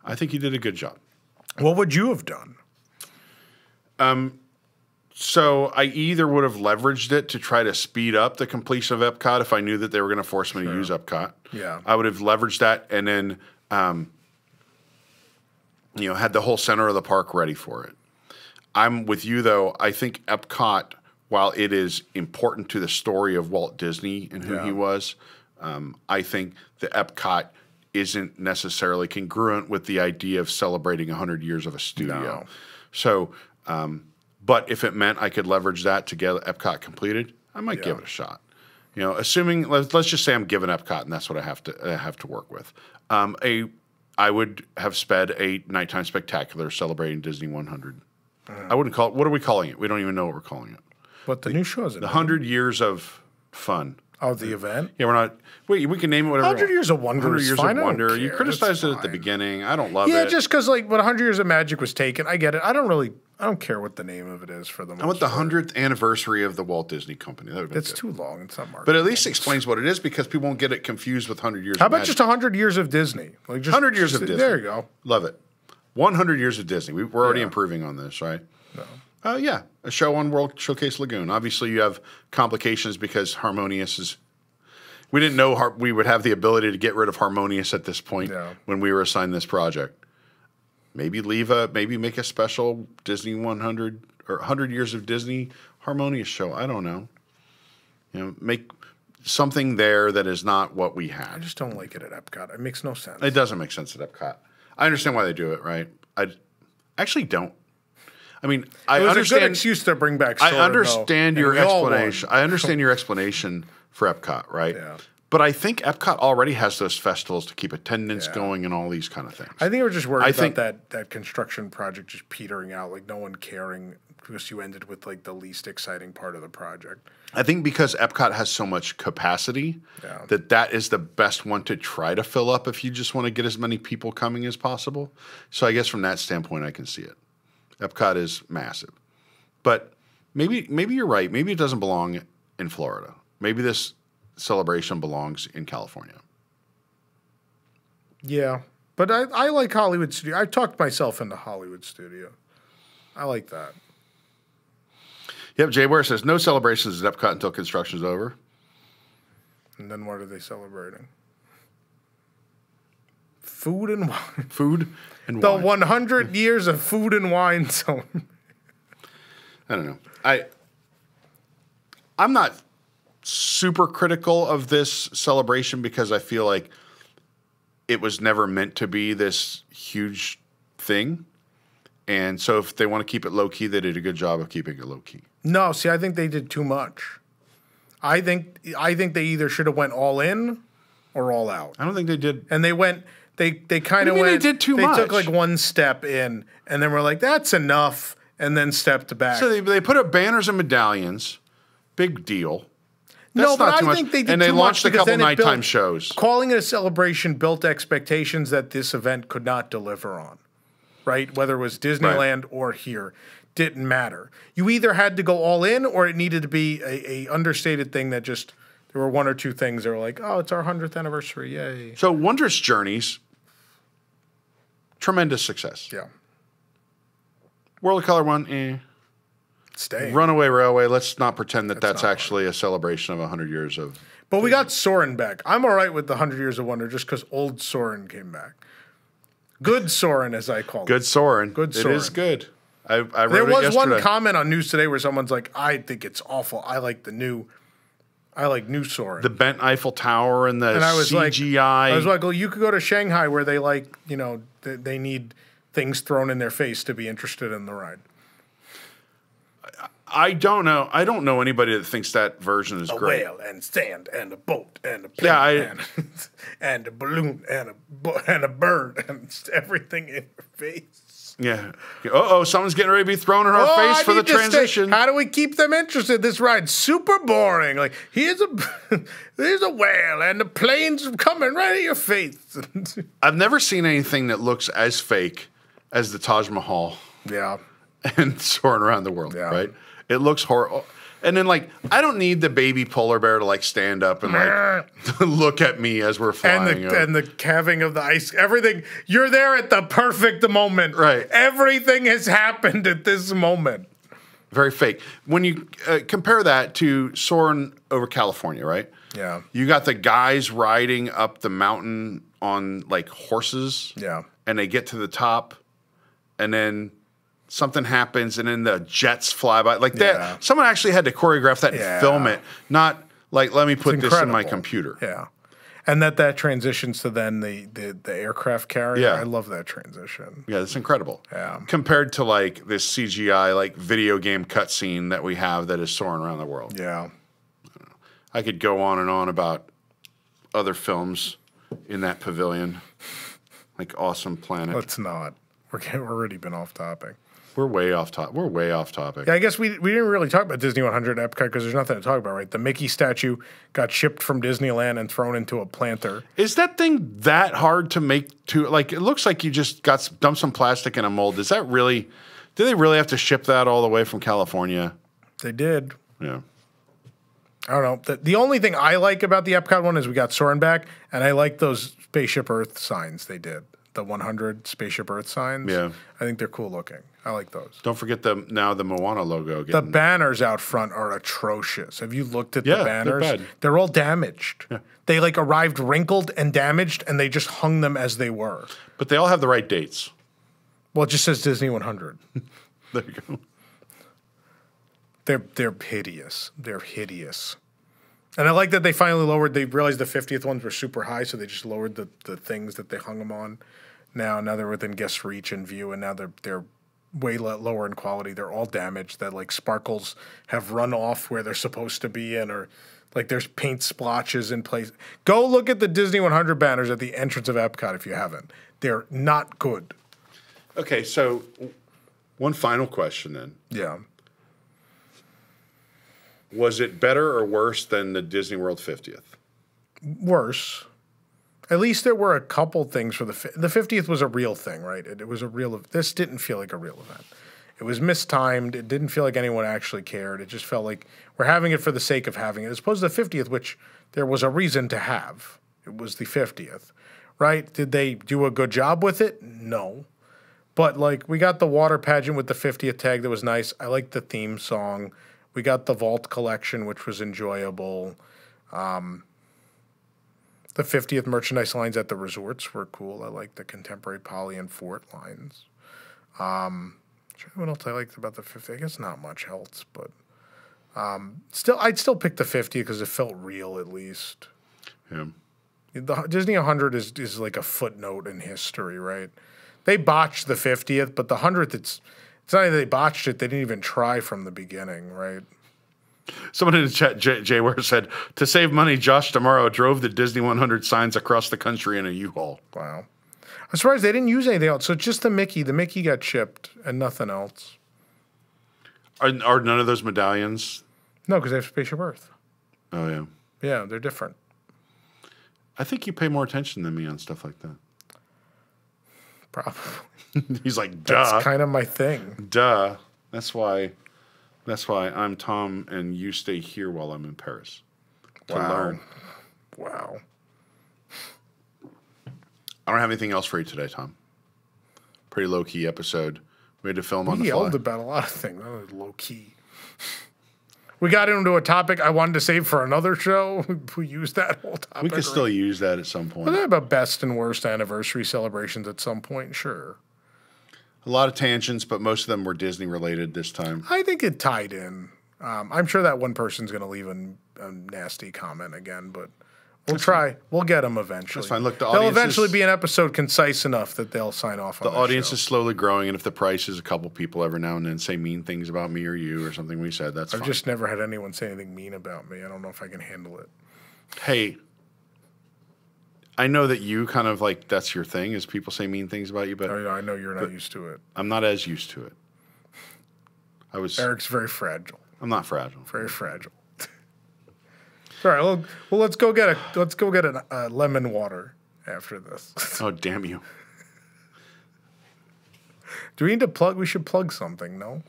I think you did a good job. What would you have done? So I either would have leveraged it to try to speed up the completion of Epcot if I knew that they were going to force me to use Epcot. Yeah. I would have leveraged that and then, had the whole center of the park ready for it. I'm with you, though. I think Epcot, while it is important to the story of Walt Disney and who he was, I think the Epcot isn't necessarily congruent with the idea of celebrating 100 years of a studio. No. So, but if it meant I could leverage that to get Epcot completed, I might give it a shot. You know, assuming let's just say I'm given Epcot, and that's what I have to work with. I would have sped a nighttime spectacular celebrating Disney 100. I wouldn't call it. What are we calling it? We don't even know what we're calling it. What the new show is? The 100 years of fun. Oh, the event? Yeah, we're not. Wait, we can name it whatever. 100 Years of Wonder. 100 Years of Wonder. You care. criticized it at the beginning. I don't love it. Yeah, just because like when 100 Years of Magic was taken, I get it. I don't care what the name of it is for the most I want the part. 100th anniversary of the Walt Disney Company. That would be It's good. too long. It's not marketing. But at least explains what it is because people won't get it confused with 100 Years How of about Magic. just 100 Years of Disney? Like just 100 Years of Disney. There you go. Love it. 100 Years of Disney. We're already improving on this, right? No. Yeah. A show on World Showcase Lagoon. Obviously, you have complications because Harmonious is... We didn't know we would have the ability to get rid of Harmonious at this point when we were assigned this project. Maybe make a special Disney 100 or 100 Years of Disney Harmonious show. I don't know. You know, make something there that is not what we had. I just don't like it at Epcot. It makes no sense. It doesn't make sense at Epcot. I understand why they do it, right? I actually don't. I mean, I was understand. a good excuse to bring back Soarin', I understand though, your and we all explanation. won. I understand your explanation for Epcot, right? Yeah. But I think Epcot already has those festivals to keep attendance going and all these kind of things. I think we're just worried about that construction project just petering out, like no one caring because you ended with like the least exciting part of the project. I think because Epcot has so much capacity that is the best one to try to fill up if you just want to get as many people coming as possible. So I guess from that standpoint, I can see it. Epcot is massive. But maybe you're right. Maybe it doesn't belong in Florida. Maybe this celebration belongs in California. Yeah. But I like Hollywood Studio. I talked myself into Hollywood Studio. I like that. Yep, Jay Ware says, no celebrations at Epcot until construction's over. And then what are they celebrating? Food and wine. Food and The wine. 100 years of food and wine zone. I don't know. I'm not super critical of this celebration because I feel like it was never meant to be this huge thing. And so if they want to keep it low-key, they did a good job of keeping it low-key. No, see, I think they did too much. I think they either should have went all in or all out. I don't think they did. And they went, they kind of went. They did too much. They took like one step in, and then we're like, that's enough, and then stepped back. So they put up banners and medallions. Big deal. No, but not too I much. think they did And they too launched much a couple because then it nighttime built- shows. Calling it a celebration built expectations that this event could not deliver on, right? Whether it was Disneyland or here, didn't matter. You either had to go all in or it needed to be a understated thing that just, there were one or two things that were like, oh, it's our 100th anniversary, yay. So Wondrous Journeys, tremendous success. Yeah. World of Color one, Stay. Runaway Railway, let's not pretend that's not actually a celebration of 100 years of... But we got Soarin' back. I'm all right with the 100 Years of Wonder just because old Soarin' came back. Good Soarin', as I call it. Good Soarin'. Good It is Soarin'. good. I wrote There it was yesterday. one comment on News Today where someone's like, I think it's awful. I like new Soarin'. The bent Eiffel Tower and the And I was CGI. I was like, well, you could go to Shanghai where they like, you know, they need things thrown in their face to be interested in the ride. I don't know. I don't know anybody that thinks that version is A great. whale and sand and a boat and a plane and, and a balloon and a bird and everything in your face. Yeah. Someone's getting ready to be thrown in our face for the transition. How do we keep them interested? This ride's super boring. Like, here's a whale and the plane's coming right at your face. I've never seen anything that looks as fake as the Taj Mahal Yeah. and soaring around the world, right? It looks horrible. And then, like, I don't need the baby polar bear to, like, stand up and, like, look at me as we're flying. And the calving of the ice, everything. You're there at the perfect moment. Right. Everything has happened at this moment. Very fake. When you compare that to soaring over California, right? Yeah. You got the guys riding up the mountain on, like, horses. Yeah. And they get to the top, and then something happens, and then the jets fly by. Like that. Someone actually had to choreograph that and film it, not like, let me put this in my computer. Yeah. And that transitions to then the aircraft carrier. Yeah. I love that transition. Yeah, that's incredible. Yeah. Compared to, like, this CGI, like, video game cutscene that we have that is soaring around the world. Yeah. I could go on and on about other films in that pavilion, like Awesome Planet. Let's not. We're already been off topic. We're way off topic. We're way off topic. Yeah, I guess we didn't really talk about Disney 100 at Epcot because there's nothing to talk about, right? The Mickey statue got shipped from Disneyland and thrown into a planter. Is that thing that hard to make? Like, it looks like you just dumped some plastic in a mold. Is that really? Do they really have to ship that all the way from California? They did. Yeah. I don't know. The only thing I like about the Epcot one is we got Soarin' back, and I like those Spaceship Earth signs they did. The 100 Spaceship Earth signs. Yeah. I think they're cool looking. I like those. Don't forget the Moana logo. The banners out front are atrocious. Have you looked at the banners? They're bad. They're all damaged. Yeah. They like arrived wrinkled and damaged, and they just hung them as they were. But they all have the right dates. Well, it just says Disney 100. There you go. They're hideous. They're hideous. And I like that they finally lowered. They realized the 50th ones were super high, so they just lowered the things that they hung them on. Now they're within guest reach and view, and now they're way lower in quality. They're all damaged. That like sparkles have run off where they're supposed to be in, or like there's paint splotches in place. Go look at the Disney 100 banners at the entrance of Epcot if you haven't. They're not good. Okay, so one final question then. Yeah. Was it better or worse than the Disney World 50th? Worse. At least there were a couple things for the 50th was a real thing, right? It was a real. This didn't feel like a real event. It was mistimed. It didn't feel like anyone actually cared. It just felt like we're having it for the sake of having it, as opposed to the 50th, which there was a reason to have. It was the 50th, right? Did they do a good job with it? No. But like we got the water pageant with the 50th tag that was nice. I liked the theme song. We got the Vault collection, which was enjoyable. The 50th merchandise lines at the resorts were cool. I like the Contemporary Poly and Fort lines. What else I liked about the 50th? I guess not much else, but I'd still pick the 50th because it felt real at least. Yeah. The Disney 100 is like a footnote in history, right? They botched the 50th, but the 100th, it's not that they botched it. They didn't even try from the beginning, right? Someone in the chat, Jay Ware, said, to save money, Josh tomorrow drove the Disney 100 signs across the country in a U-Haul. Wow. I'm surprised they didn't use anything else. So just the Mickey. The Mickey got shipped and nothing else. Are none of those medallions? No, because they have Spaceship Earth. Oh, yeah. Yeah, they're different. I think you pay more attention than me on stuff like that. Probably. He's like, duh. That's kind of my thing. Duh. That's why I'm Tom and you stay here while I'm in Paris to learn. Wow. I don't have anything else for you today, Tom. Pretty low-key episode. We had to film on the fly. We yelled about a lot of things. That was low-key. We got into a topic I wanted to save for another show. We used that whole topic. We could still use that at some point. We'll talk about best and worst anniversary celebrations at some point, sure. A lot of tangents, but most of them were Disney-related this time. I think it tied in. I'm sure that one person's going to leave a nasty comment again, but we'll try. We'll get them eventually. That's fine. Look, there'll eventually be an episode concise enough that they'll sign off on the audience is slowly growing, and if the price is a couple people every now and then say mean things about me or you or something we said, that's fine. I've just never had anyone say anything mean about me. I don't know if I can handle it. Hey, I know that you kind of like that's your thing is people say mean things about you, but I know you're not used to it. I'm not as used to it. Eric's very fragile. I'm not fragile. Very fragile. All right. Well, let's go get a lemon water after this. Oh, damn you! Do we need to plug? We should plug something. No.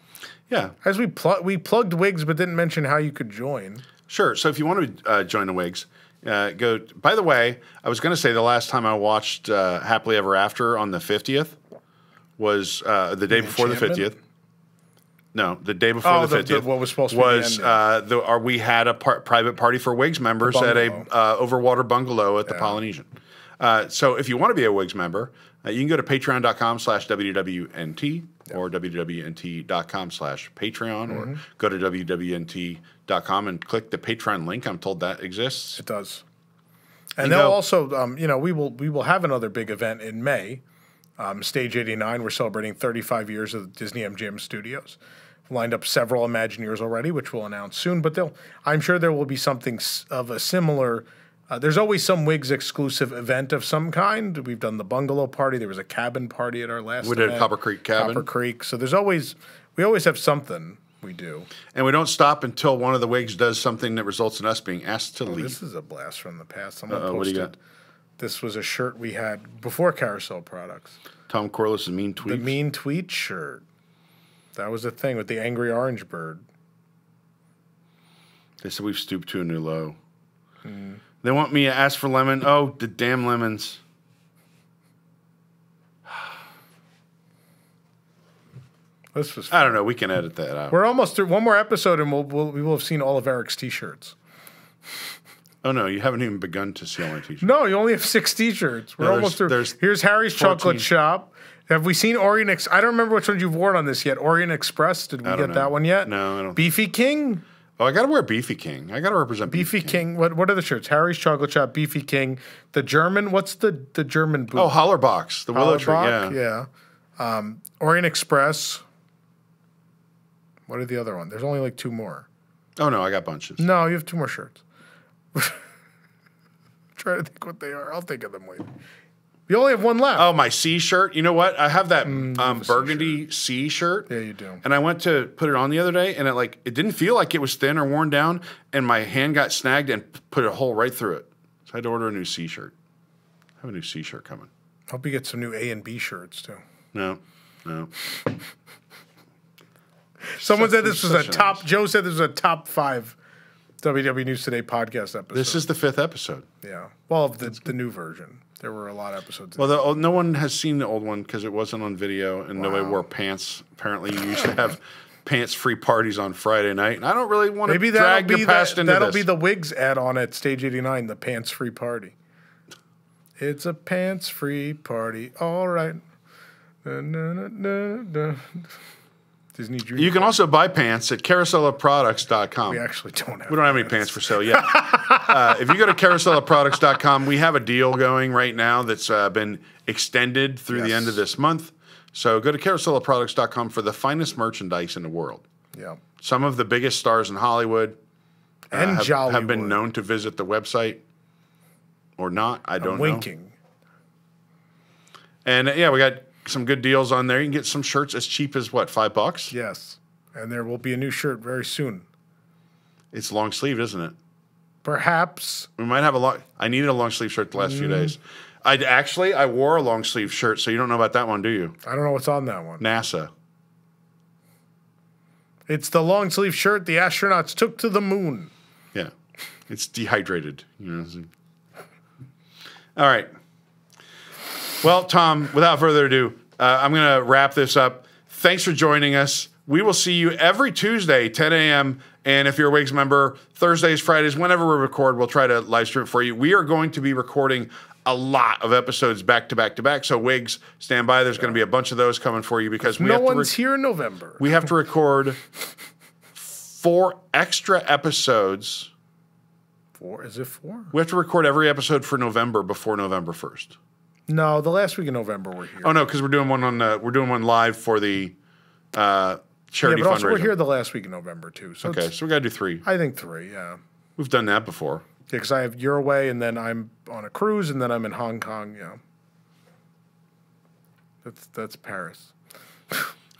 Yeah. As we plugged WIGS, but didn't mention how you could join. Sure. So if you want to join the WIGS. Go. By the way, I was going to say the last time I watched Happily Ever After on the 50th was the day before the 50th. No, the day before the 50th. What was supposed to be we had a private party for WIGS members at a overwater bungalow at the Polynesian. So if you want to be a WIGS member, you can go to patreon.com/WDWNT or WDWNT.com/Patreon or go to WDWNT.com and click the Patreon link. I'm told that exists. It does. And they'll also, we will have another big event in May. Stage 89, we're celebrating 35 years of the Disney MGM Studios. lined up several Imagineers already, which we'll announce soon. But I'm sure there will be something of a similar. There's always some WIGS exclusive event of some kind. We've done the bungalow party. There was a cabin party at our last. We did a Copper Creek cabin. Copper Creek. So we always have something we do. And we don't stop until one of the WIGS does something that results in us being asked to leave. This is a blast from the past. Someone posted. What do you got? This was a shirt we had before Carousel Products. Tom Corliss' mean tweets. The mean tweet shirt. That was the thing with the angry orange bird. They said we've stooped to a new low. They want me to ask for lemon. Oh, the damn lemons. This was fun. I don't know. We can edit that out. We're almost through one more episode, and we will have seen all of Eric's T-shirts. Oh, no. You haven't even begun to see all my T-shirts. No, you only have 6 T-shirts. We're almost through. Here's Harry's 14. Chocolate Shop. Have we seen Orient I don't remember which one you've worn on this yet. Orient Express. Did we get that one yet? No, I don't. Beefy King. Oh, I got to wear Beefy King. I got to represent Beefy King. What are the shirts? Harry's Chocolate Shop, Beefy King. The German. What's the German boot? Oh, Hollerbox. The Willow Tree. Yeah. Orient Express. What are the other ones? There's only like 2 more. Oh, no. I got bunches. No, you have 2 more shirts. Try to think what they are. I'll think of them later. You only have 1 left. Oh, my C shirt. You know what? I have that burgundy C shirt. Yeah, you do. And I went to put it on the other day, and it didn't feel like it was thin or worn down, and my hand got snagged and put a hole right through it. So I had to order a new C shirt. I have a new C shirt coming. Hope you get some new A and B shirts, too. No. Someone said this was a top. Joe said this was a top 5 WDW News Today podcast episode. This is the 5th episode. Yeah. Well, of the new version. There were a lot of episodes. Well, no one has seen the old one because it wasn't on video, and nobody wore pants. Apparently, you used to have pants-free parties on Friday night, and I don't really want to drag your past into this. That'll be the WIGS ad-on at Stage 89, the pants-free party. It's a pants-free party. All right. Disney Dream. You can also buy pants at carouselofproducts.com. We actually don't have. We don't have any pants for sale yet. If you go to carouselofproducts.com, we have a deal going right now that's been extended through the end of this month. So go to carouselofproducts.com for the finest merchandise in the world. Yeah. Some of the biggest stars in Hollywood and have been known to visit the website or not. I don't know. Winking. And we got some good deals on there. You can get some shirts as cheap as what, $5? Yes. And there will be a new shirt very soon. It's long sleeve, isn't it? Perhaps. We might have I needed a long sleeve shirt the last few days. I wore a long sleeve shirt, so you don't know about that one, do you? I don't know what's on that one. NASA. It's the long sleeve shirt the astronauts took to the moon. Yeah. It's dehydrated. All right. Well, Tom, without further ado, I'm going to wrap this up. Thanks for joining us. We will see you every Tuesday, 10 a.m. And if you're a WIGS member, Thursdays, Fridays, whenever we record, we'll try to live stream it for you. We are going to be recording a lot of episodes back to back to back. So WIGS, stand by. There's going to be a bunch of those coming for you because no one's here in November. We have to record 4 extra episodes. 4? Is it 4? We have to record every episode for November before November 1st. No, the last week of November we're here. Oh no, because we're doing one live for the charity fundraiser. Also we're here the last week of November too. So okay, so we got to do 3. I think 3. Yeah, we've done that before. Yeah, because you're away, and then I'm on a cruise, and then I'm in Hong Kong. Yeah, that's Paris.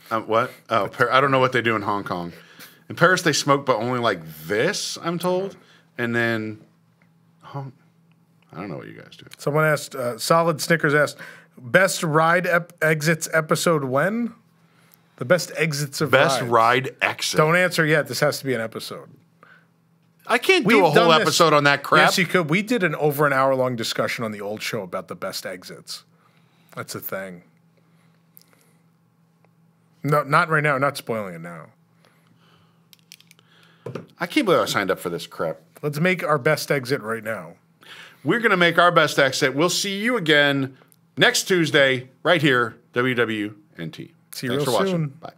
What? Oh, I don't know what they do in Hong Kong. In Paris, they smoke, but only like this. I'm told, and then. I don't know what you guys do. Someone asked, Solid Snickers asked, best ride exits episode when? The best exits of Best ride exit. Don't answer yet. This has to be an episode. I can't do a whole episode on that crap. Yes, you could. We did an over an hour long discussion on the old show about the best exits. That's a thing. No, not right now. Not spoiling it now. I can't believe I signed up for this crap. Let's make our best exit right now. We're going to make our best exit. We'll see you again next Tuesday right here, WDWNT. See you real soon. Bye.